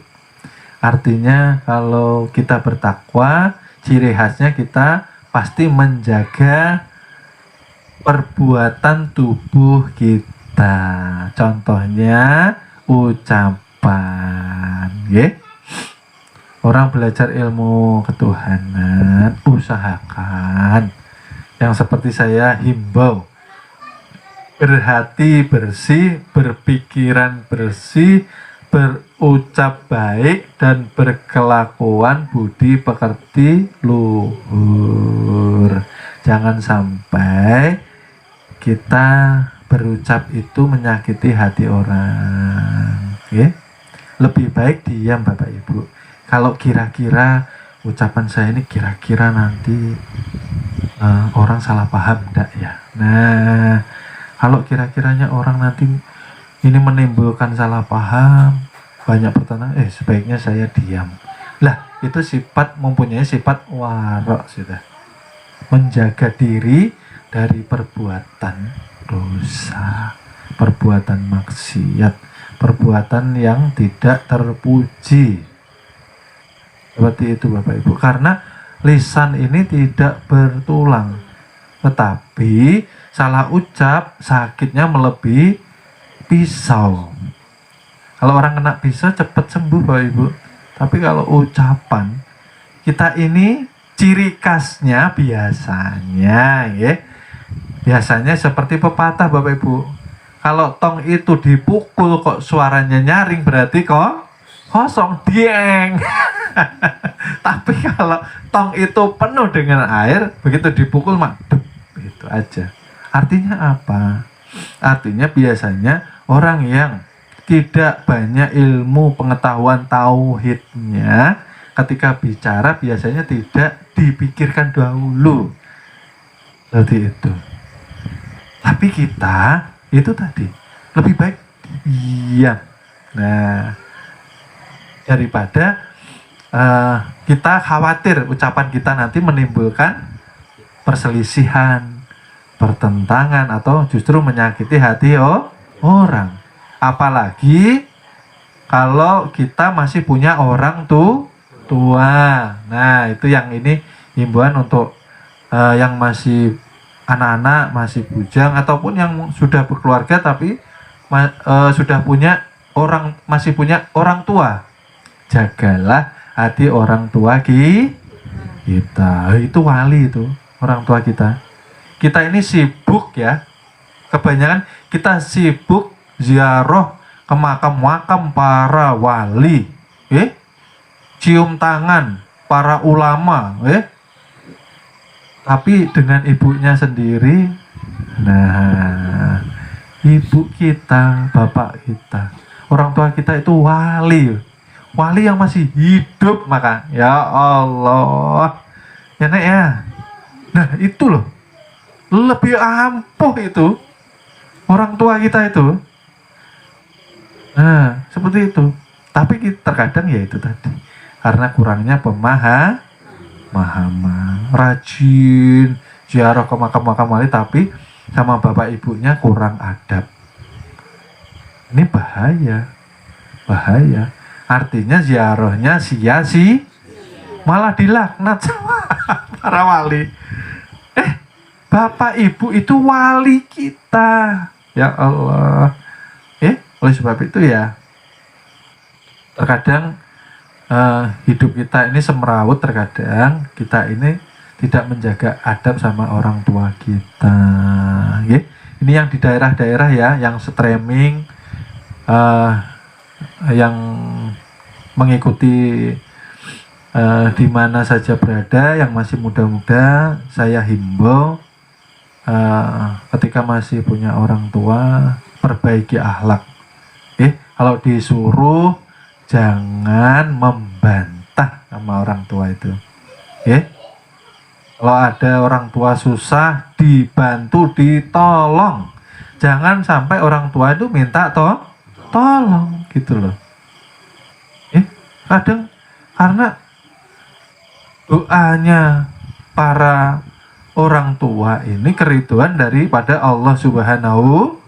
Artinya kalau kita bertakwa, ciri khasnya kita pasti menjaga perbuatan tubuh kita. Contohnya ucapan, ya. Orang belajar ilmu ketuhanan, usahakan yang seperti saya himbau, berhati bersih, berpikiran bersih, berucap baik, dan berkelakuan budi pekerti luhur. Jangan sampai kita berucap itu menyakiti hati orang, ya. Lebih baik diam, Bapak Ibu. Kalau kira-kira ucapan saya ini kira-kira nanti orang salah paham enggak ya? Nah, kalau kira-kiranya orang nanti ini menimbulkan salah paham, banyak pertanyaan, sebaiknya saya diam. Lah, itu mempunyai sifat warok sudah. Menjaga diri dari perbuatan dosa, perbuatan maksiat, perbuatan yang tidak terpuji. Seperti itu, Bapak Ibu. Karena lisan ini tidak bertulang, tetapi salah ucap sakitnya melebihi pisau. Kalau orang kena pisau cepat sembuh, Bapak Ibu. Tapi kalau ucapan kita ini ciri khasnya biasanya, ya, biasanya seperti pepatah, Bapak Ibu. Kalau tong itu dipukul kok suaranya nyaring, berarti kok kosong, dieng. Tapi kalau tong itu penuh dengan air, begitu dipukul madep, itu aja. Artinya apa? Artinya biasanya orang yang tidak banyak ilmu pengetahuan tauhidnya, ketika bicara biasanya tidak dipikirkan dahulu. Seperti itu. Tapi kita itu tadi lebih baik diam. Nah, daripada kita khawatir ucapan kita nanti menimbulkan perselisihan, pertentangan, atau justru menyakiti hati orang. Apalagi kalau kita masih punya orang tua. Nah, itu yang ini himbauan untuk yang masih anak-anak, masih bujang, ataupun yang sudah berkeluarga tapi sudah punya masih punya orang tua. Jagalah hati orang tua kita. Itu wali, itu orang tua kita. Kita ini sibuk, ya. Kebanyakan kita sibuk ziarah ke makam-makam para wali, cium tangan para ulama, tapi dengan ibunya sendiri. Nah, ibu kita, bapak kita, orang tua kita itu wali yang masih hidup, maka ya Allah, ya Nek ya. Nah, itu loh, lebih ampuh itu orang tua kita itu. Nah, seperti itu. Tapi terkadang ya itu tadi, karena kurangnya pemahaman, rajin ziarah ke makam-makam wali tapi sama bapak ibunya kurang adab. Ini bahaya. Artinya ziarahnya sia-sia, malah dilaknat sama para wali. Bapak ibu itu wali kita, ya Allah. Oleh sebab itu ya, terkadang hidup kita ini semrawut, terkadang kita ini tidak menjaga adab sama orang tua kita. Ini yang di daerah-daerah ya, yang streaming, yang mengikuti di mana saja berada, yang masih muda-muda, saya himbau ketika masih punya orang tua, perbaiki akhlak. Kalau disuruh jangan membantah sama orang tua itu. Kalau ada orang tua susah, dibantu, ditolong. Jangan sampai orang tua itu minta tolong gitu loh. Kadang karena doanya para orang tua ini keriduan daripada Allah Subhanahu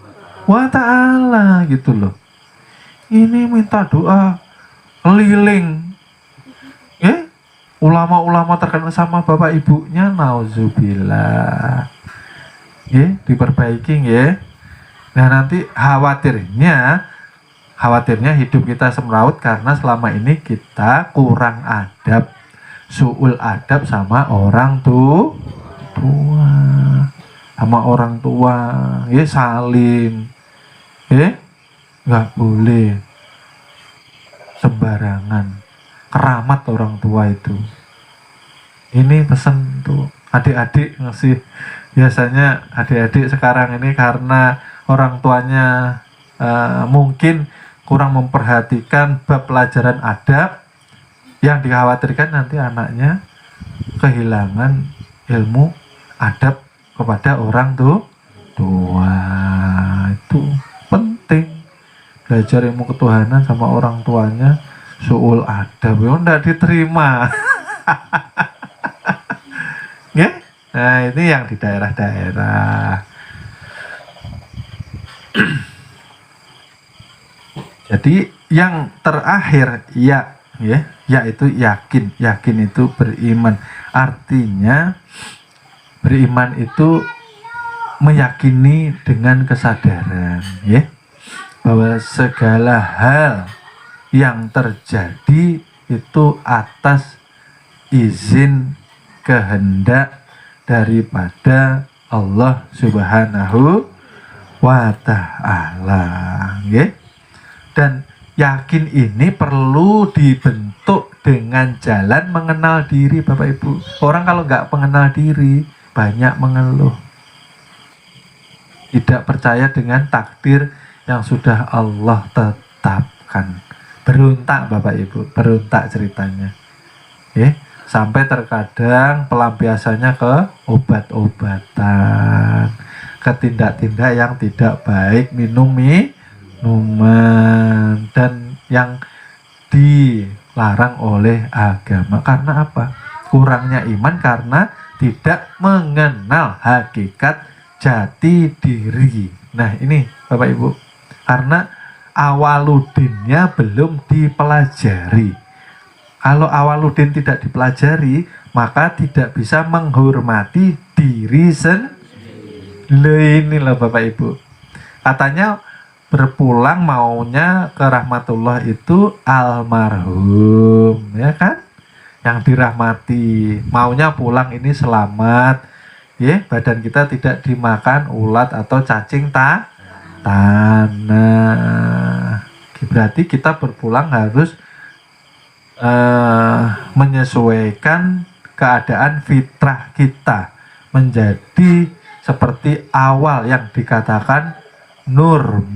wa ta'ala gitu loh. Ini minta doa keliling ulama-ulama terkenal sama bapak ibunya, nauzubillah. Diperbaiki ya. Nah nanti khawatirnya hidup kita semrawut karena selama ini kita kurang adab, su'ul adab sama orang tua, salim, nggak boleh sembarangan. Keramat orang tua itu. Ini pesan tuh adik-adik ngasih. Biasanya adik-adik sekarang ini karena orang tuanya mungkin kurang memperhatikan bab pelajaran adab, yang dikhawatirkan nanti anaknya kehilangan ilmu adab kepada orang tua. Itu penting, belajar ilmu ketuhanan sama orang tuanya, su'ul adab enggak diterima. Nah ini yang di daerah-daerah. Jadi yang terakhir yaitu yakin itu beriman. Artinya beriman itu meyakini dengan kesadaran bahwa segala hal yang terjadi itu atas izin kehendak daripada Allah Subhanahu wa ta'ala. Dan yakin ini perlu dibentuk dengan jalan mengenal diri Bapak Ibu. Orang kalau nggak mengenal diri banyak mengeluh, tidak percaya dengan takdir yang sudah Allah tetapkan. Beruntak Bapak Ibu, beruntak ceritanya. Sampai terkadang pelampiasannya ke obat-obatan, ke tindak-tindak yang tidak baik, minuman, dan yang dilarang oleh agama. Karena apa? Kurangnya iman karena tidak mengenal hakikat jati diri. Nah ini Bapak Ibu, karena awaludinnya belum dipelajari. Kalau awaludin tidak dipelajari, maka tidak bisa menghormati diri sendiri. Inilah Bapak Ibu. Katanya berpulang maunya ke rahmatullah itu almarhum, ya kan? Yang dirahmati, maunya pulang ini selamat, badan kita tidak dimakan ulat atau cacing tanah. Berarti kita berpulang harus menyesuaikan keadaan fitrah kita menjadi seperti awal yang dikatakan Nur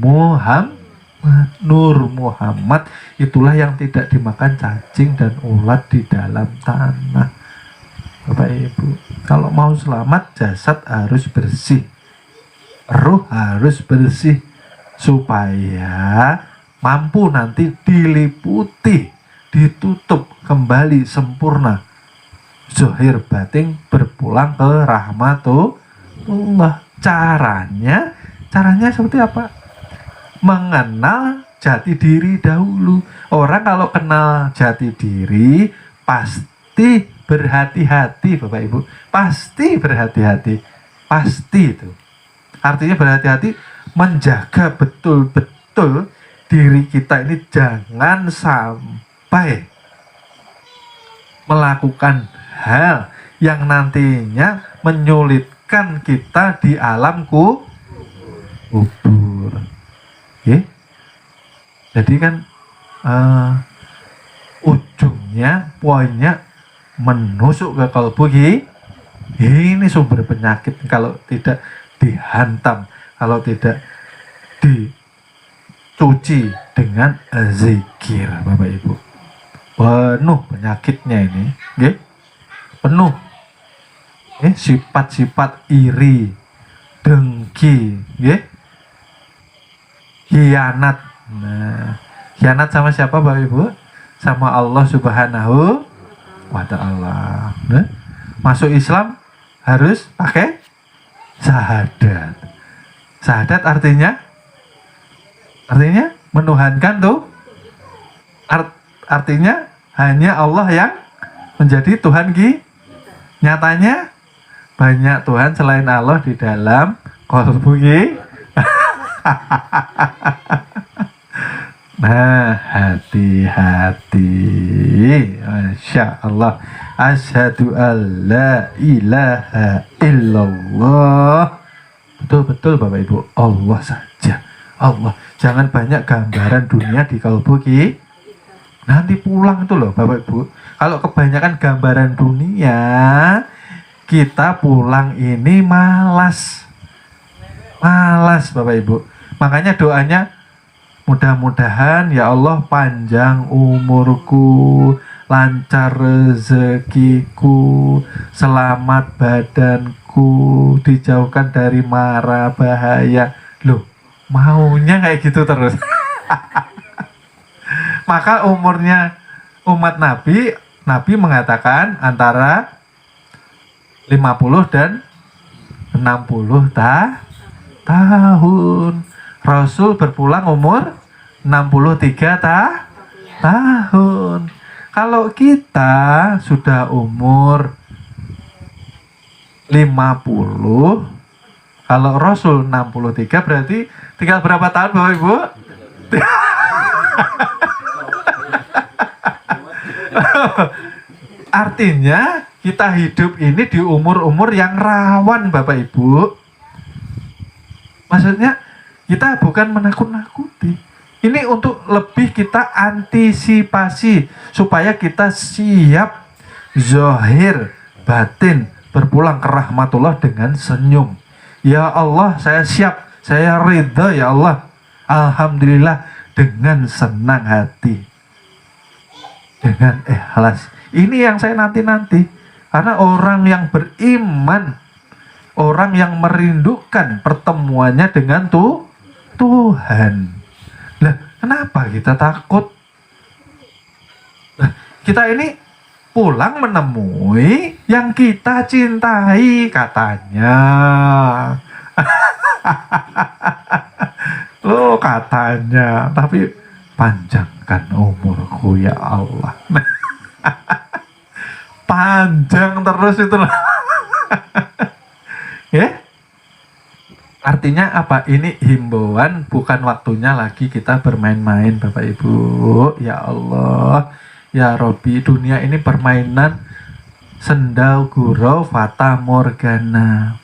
Muhammad, itulah yang tidak dimakan cacing dan ulat di dalam tanah. Bapak Ibu, kalau mau selamat, jasad harus bersih, ruh harus bersih, supaya mampu nanti diliputi, ditutup kembali sempurna, zahir batin berpulang ke rahmatullah. Caranya seperti apa? Mengenal jati diri dahulu. Orang kalau kenal jati diri pasti berhati-hati Bapak Ibu. Pasti berhati-hati. Pasti itu. Artinya berhati-hati, menjaga betul-betul diri kita ini jangan sampai melakukan hal yang nantinya menyulitkan kita di alam kubur. Jadi kan ujungnya, poinnya menusuk ke kalbu. Ini sumber penyakit kalau tidak dihantam, kalau tidak dicuci dengan zikir Bapak Ibu. Penuh penyakitnya ini, penuh sifat-sifat iri, dengki, khianat. Nah, khianat sama siapa Bapak Ibu? Sama Allah Subhanahu wa ta'ala. Nah, masuk Islam harus pakai syahadat. Syahadat artinya menuhankan tuh. Artinya hanya Allah yang menjadi Tuhan nyatanya banyak Tuhan selain Allah di dalam qalbu Nah, hati-hati. Masya Allah. Asyhadu an la ilaha illallah. Betul-betul Bapak Ibu, Allah saja. Allah. Jangan banyak gambaran dunia di kalbu nanti pulang itu loh Bapak Ibu. Kalau kebanyakan gambaran dunia, kita pulang ini malas. Malas Bapak Ibu. Makanya doanya, mudah-mudahan ya Allah panjang umurku, lancar rezekiku, selamat badanku, dijauhkan dari mara bahaya. Loh, maunya kayak gitu terus. Maka umurnya umat Nabi mengatakan antara 50 dan 60 tahun. Rasul berpulang umur 63 tahun. Kalau kita sudah umur 50, kalau Rasul 63 berarti tinggal berapa tahun Bapak Ibu? Artinya kita hidup ini di umur-umur yang rawan Bapak Ibu. Maksudnya kita bukan menakut-nakuti. Ini untuk lebih kita antisipasi supaya kita siap zahir batin berpulang ke rahmatullah dengan senyum. Ya Allah, saya siap, saya ridha ya Allah. Alhamdulillah, dengan senang hati, dengan ikhlas. Ini yang saya nanti-nanti. Karena orang yang beriman, orang yang merindukan pertemuannya dengan Tuhan. Lah, kenapa kita takut? Nah, kita ini pulang menemui yang kita cintai katanya. Loh, katanya, tapi panjangkan umurku ya Allah. Panjang terus itu loh. Ya? Artinya apa? Ini himbauan, bukan waktunya lagi kita bermain-main Bapak Ibu. Ya Allah, ya Robbi, dunia ini permainan sendau gurau fata morgana.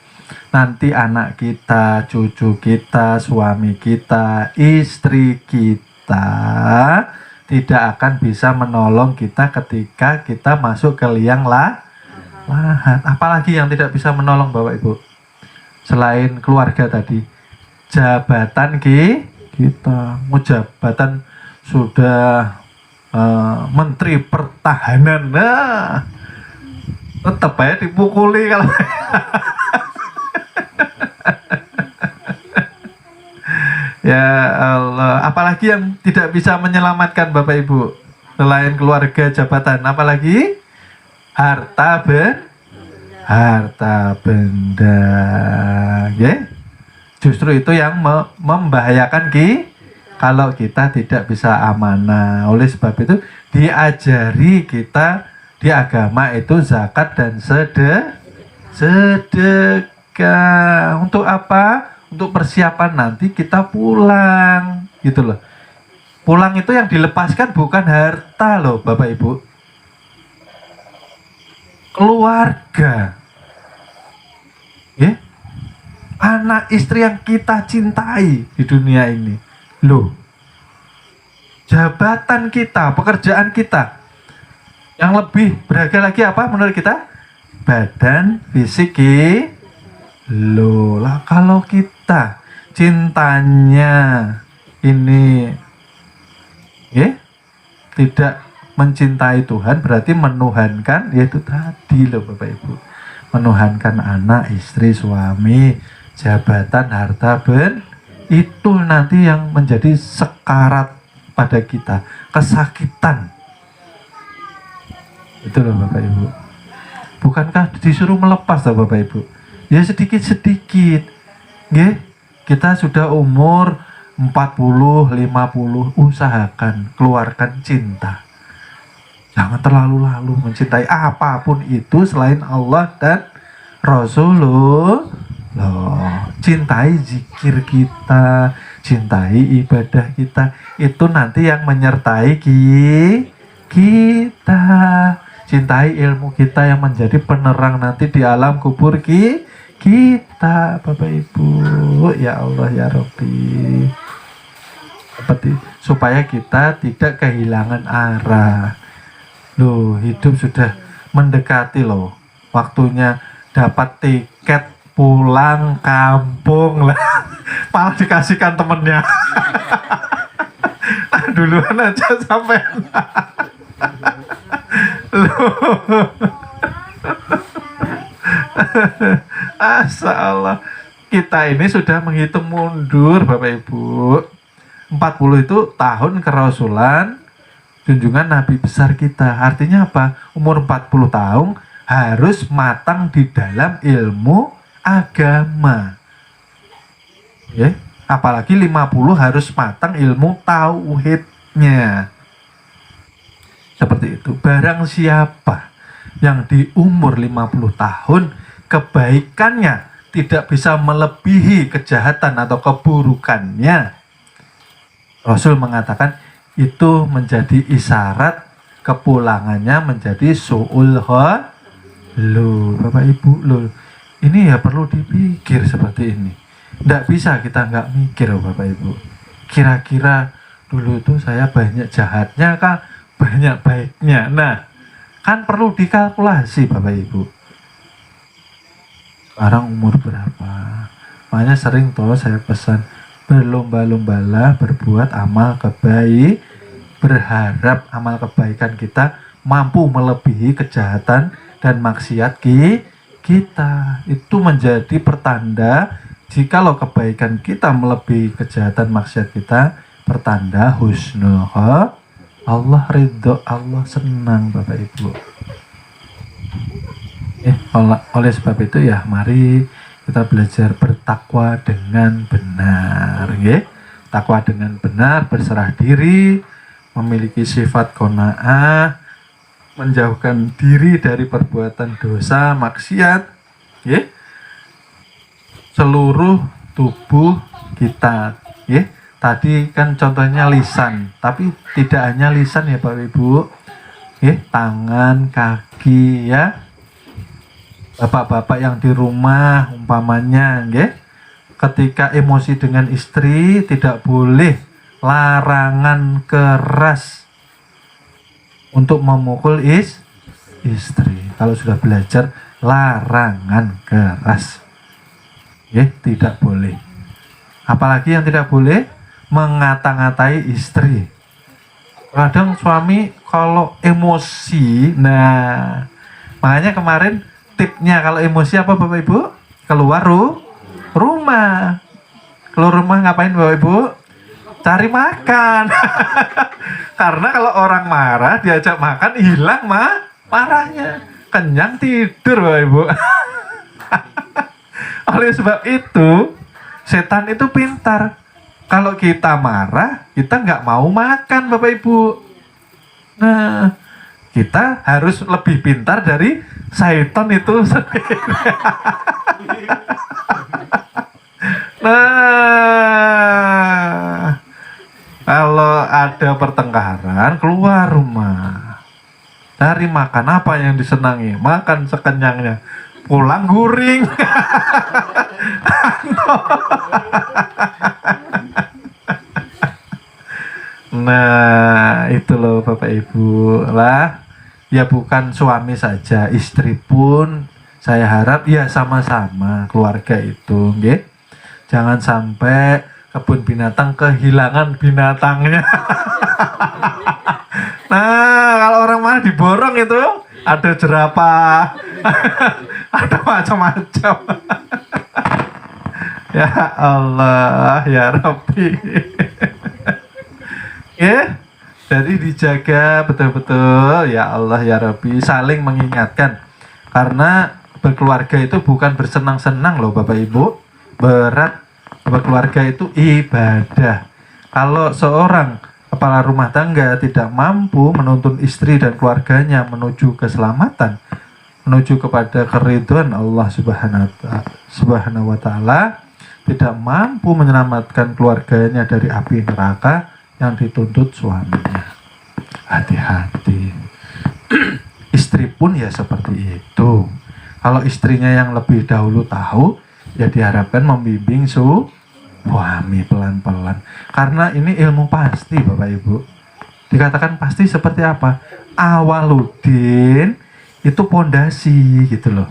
Nanti anak kita, cucu kita, suami kita, istri kita tidak akan bisa menolong kita ketika kita masuk ke liang lahat. Apalagi yang tidak bisa menolong Bapak Ibu? Selain keluarga tadi, jabatan kita, jabatan sudah Menteri Pertahanan, nah tetap aja dipukuli kalau ya Allah. Apalagi yang tidak bisa menyelamatkan Bapak Ibu selain keluarga, jabatan, apalagi harta benda, ya. Justru itu yang membahayakan kalau kita tidak bisa amanah. Oleh sebab itu diajari kita di agama itu zakat dan sedekah. Untuk apa? Untuk persiapan nanti kita pulang, gitu loh. Pulang itu yang dilepaskan bukan harta loh Bapak Ibu, keluarga, ya, anak istri yang kita cintai di dunia ini, loh, jabatan kita, pekerjaan kita, yang lebih berharga lagi apa menurut kita? Badan, fisik, loh lah. Kalau kita cintanya ini, ya, tidak mencintai Tuhan, berarti menuhankan, yaitu tadi loh Bapak Ibu, menuhankan anak, istri, suami, jabatan, harta benda, itu nanti yang menjadi sekarat pada kita, kesakitan. Itu loh Bapak Ibu. Bukankah disuruh melepas loh Bapak Ibu? Ya sedikit-sedikit. Nggih, kita sudah umur 40, 50, usahakan keluarkan cinta. Jangan terlalu-lalu mencintai apapun itu selain Allah dan Rasulullah. Cintai zikir kita, cintai ibadah kita. Itu nanti yang menyertai kita. Cintai ilmu kita yang menjadi penerang nanti di alam kubur kita, Bapak Ibu. Ya Allah ya Rabbi. Seperti supaya kita tidak kehilangan arah. Loh, hidup sudah mendekati loh. Waktunya dapat tiket pulang kampung lah. Malah dikasihkan temennya. Duluan aja sampai. Asya Allah. Kita ini sudah menghitung mundur Bapak Ibu. 40 itu tahun kerasulan junjungan Nabi besar kita. Artinya apa? Umur 40 tahun harus matang di dalam ilmu agama. Ya, apalagi 50 harus matang ilmu tauhidnya. Seperti itu. Barang siapa yang di umur 50 tahun kebaikannya tidak bisa melebihi kejahatan atau keburukannya, Rasul mengatakan itu menjadi isyarat kepulangannya menjadi su'ul loh Bapak Ibu, loh ini ya perlu dipikir seperti ini. Tidak bisa kita nggak mikir loh Bapak Ibu. Kira-kira dulu tuh saya banyak jahatnya kah, banyak baiknya. Nah, kan perlu dikalkulasi Bapak Ibu. Sekarang umur berapa? Makanya sering tuh saya pesan berlomba-lombalah berbuat amal kebaik, berharap amal kebaikan kita mampu melebihi kejahatan dan maksiat kita. Itu menjadi pertanda jikalau kebaikan kita melebihi kejahatan maksiat kita, pertanda husnul Allah ridho, Allah senang Bapak Ibu. Oleh sebab itu ya mari kita belajar bertakwa dengan benar, ya. Takwa dengan benar, berserah diri, memiliki sifat qanaah, menjauhkan diri dari perbuatan dosa, maksiat, ya. Seluruh tubuh kita, ya. Tadi kan contohnya lisan, tapi tidak hanya lisan ya Bapak Ibu, ya. Tangan, kaki, ya. Bapak-bapak yang di rumah umpamanya, ya, ketika emosi dengan istri tidak boleh larangan keras untuk memukul istri. Kalau sudah belajar larangan keras, ya, tidak boleh. Apalagi yang tidak boleh mengata-ngatai istri. Kadang suami kalau emosi, nah makanya kemarin tipsnya kalau emosi apa Bapak Ibu? Keluar rumah. Keluar rumah ngapain Bapak Ibu? Cari makan. Karena kalau orang marah diajak makan hilang marahnya. Kenyang tidur Bapak Ibu. Oleh sebab itu setan itu pintar. Kalau kita marah kita nggak mau makan Bapak Ibu. Nah, kita harus lebih pintar dari syaitan itu sendiri. Nah, kalau ada pertengkaran keluar rumah, cari makan apa yang disenangi, makan sekenyangnya, pulang guring. Nah, itu loh Bapak Ibu lah. Ya bukan suami saja, istri pun saya harap ya sama-sama keluarga itu, nggih. Jangan sampai kebun binatang kehilangan binatangnya. Nah, kalau orang mana diborong itu ada jerapah, ada macam-macam. Ya Allah, ya Rabbi. Ya. Jadi dijaga betul-betul ya Allah ya Rabbi, saling mengingatkan. Karena berkeluarga itu bukan bersenang-senang loh Bapak Ibu. Berat, berkeluarga itu ibadah. Kalau seorang kepala rumah tangga tidak mampu menuntun istri dan keluarganya menuju keselamatan, menuju kepada keridhaan Allah Subhanahu wa taala, tidak mampu menyelamatkan keluarganya dari api neraka yang dituntut suaminya. Hati-hati. Istri pun ya seperti itu. Kalau istrinya yang lebih dahulu tahu, ya diharapkan membimbing suami pelan-pelan. Karena ini ilmu pasti Bapak Ibu. Dikatakan pasti seperti apa? Awaludin itu pondasi gitu loh.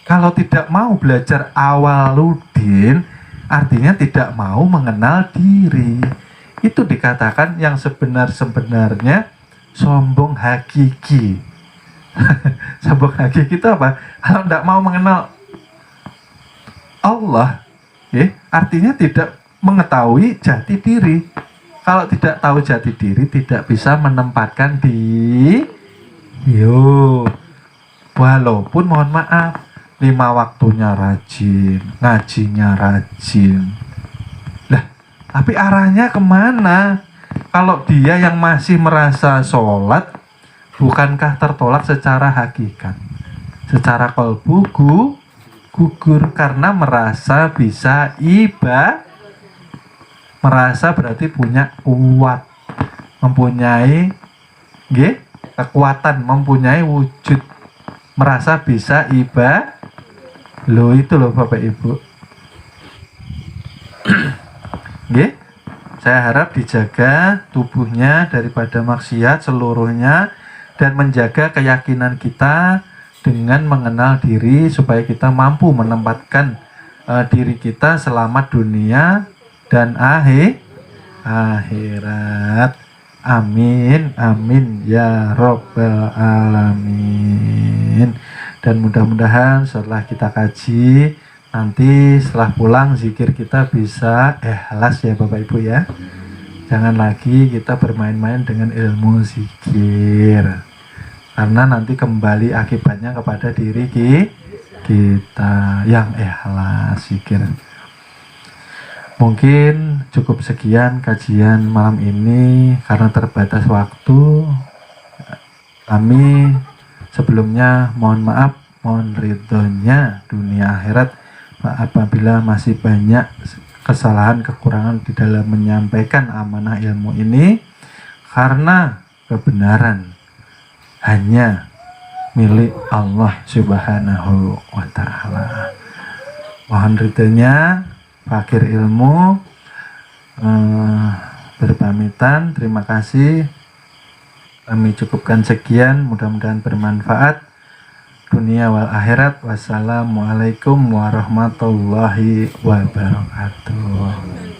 Kalau tidak mau belajar awaludin, artinya tidak mau mengenal diri. Itu dikatakan yang sebenarnya sombong hakiki. Sombong hakiki itu apa? Kalau tidak mau mengenal Allah, artinya tidak mengetahui jati diri. Kalau tidak tahu jati diri, tidak bisa menempatkan walaupun mohon maaf 5 waktunya rajin, ngajinya rajin. Lah, tapi arahnya kemana? Kalau dia yang masih merasa sholat, bukankah tertolak secara hakikat? Secara kolbu gugur karena merasa bisa merasa berarti punya kuat, mempunyai kekuatan, mempunyai wujud, merasa bisa loh itu loh Bapak Ibu. Saya harap dijaga tubuhnya daripada maksiat seluruhnya dan menjaga keyakinan kita dengan mengenal diri supaya kita mampu menempatkan diri kita selamat dunia dan akhirat. Amin, amin ya Rabbal alamin. Dan mudah-mudahan setelah kita kaji, nanti setelah pulang zikir kita bisa ikhlas ya Bapak Ibu ya. Jangan lagi kita bermain-main dengan ilmu zikir, karena nanti kembali akibatnya kepada diri kita yang ikhlas zikir. Mungkin cukup sekian kajian malam ini karena terbatas waktu. Kami sebelumnya mohon maaf, mohon ridhonya dunia akhirat apabila masih banyak kesalahan kekurangan di dalam menyampaikan amanah ilmu ini, karena kebenaran hanya milik Allah Subhanahu wa ta'ala. Mohon ridhonya. Fakir ilmu berpamitan. Terima kasih. Kami cukupkan sekian. Mudah-mudahan bermanfaat dunia wal akhirat. Wassalamualaikum warahmatullahi wabarakatuh.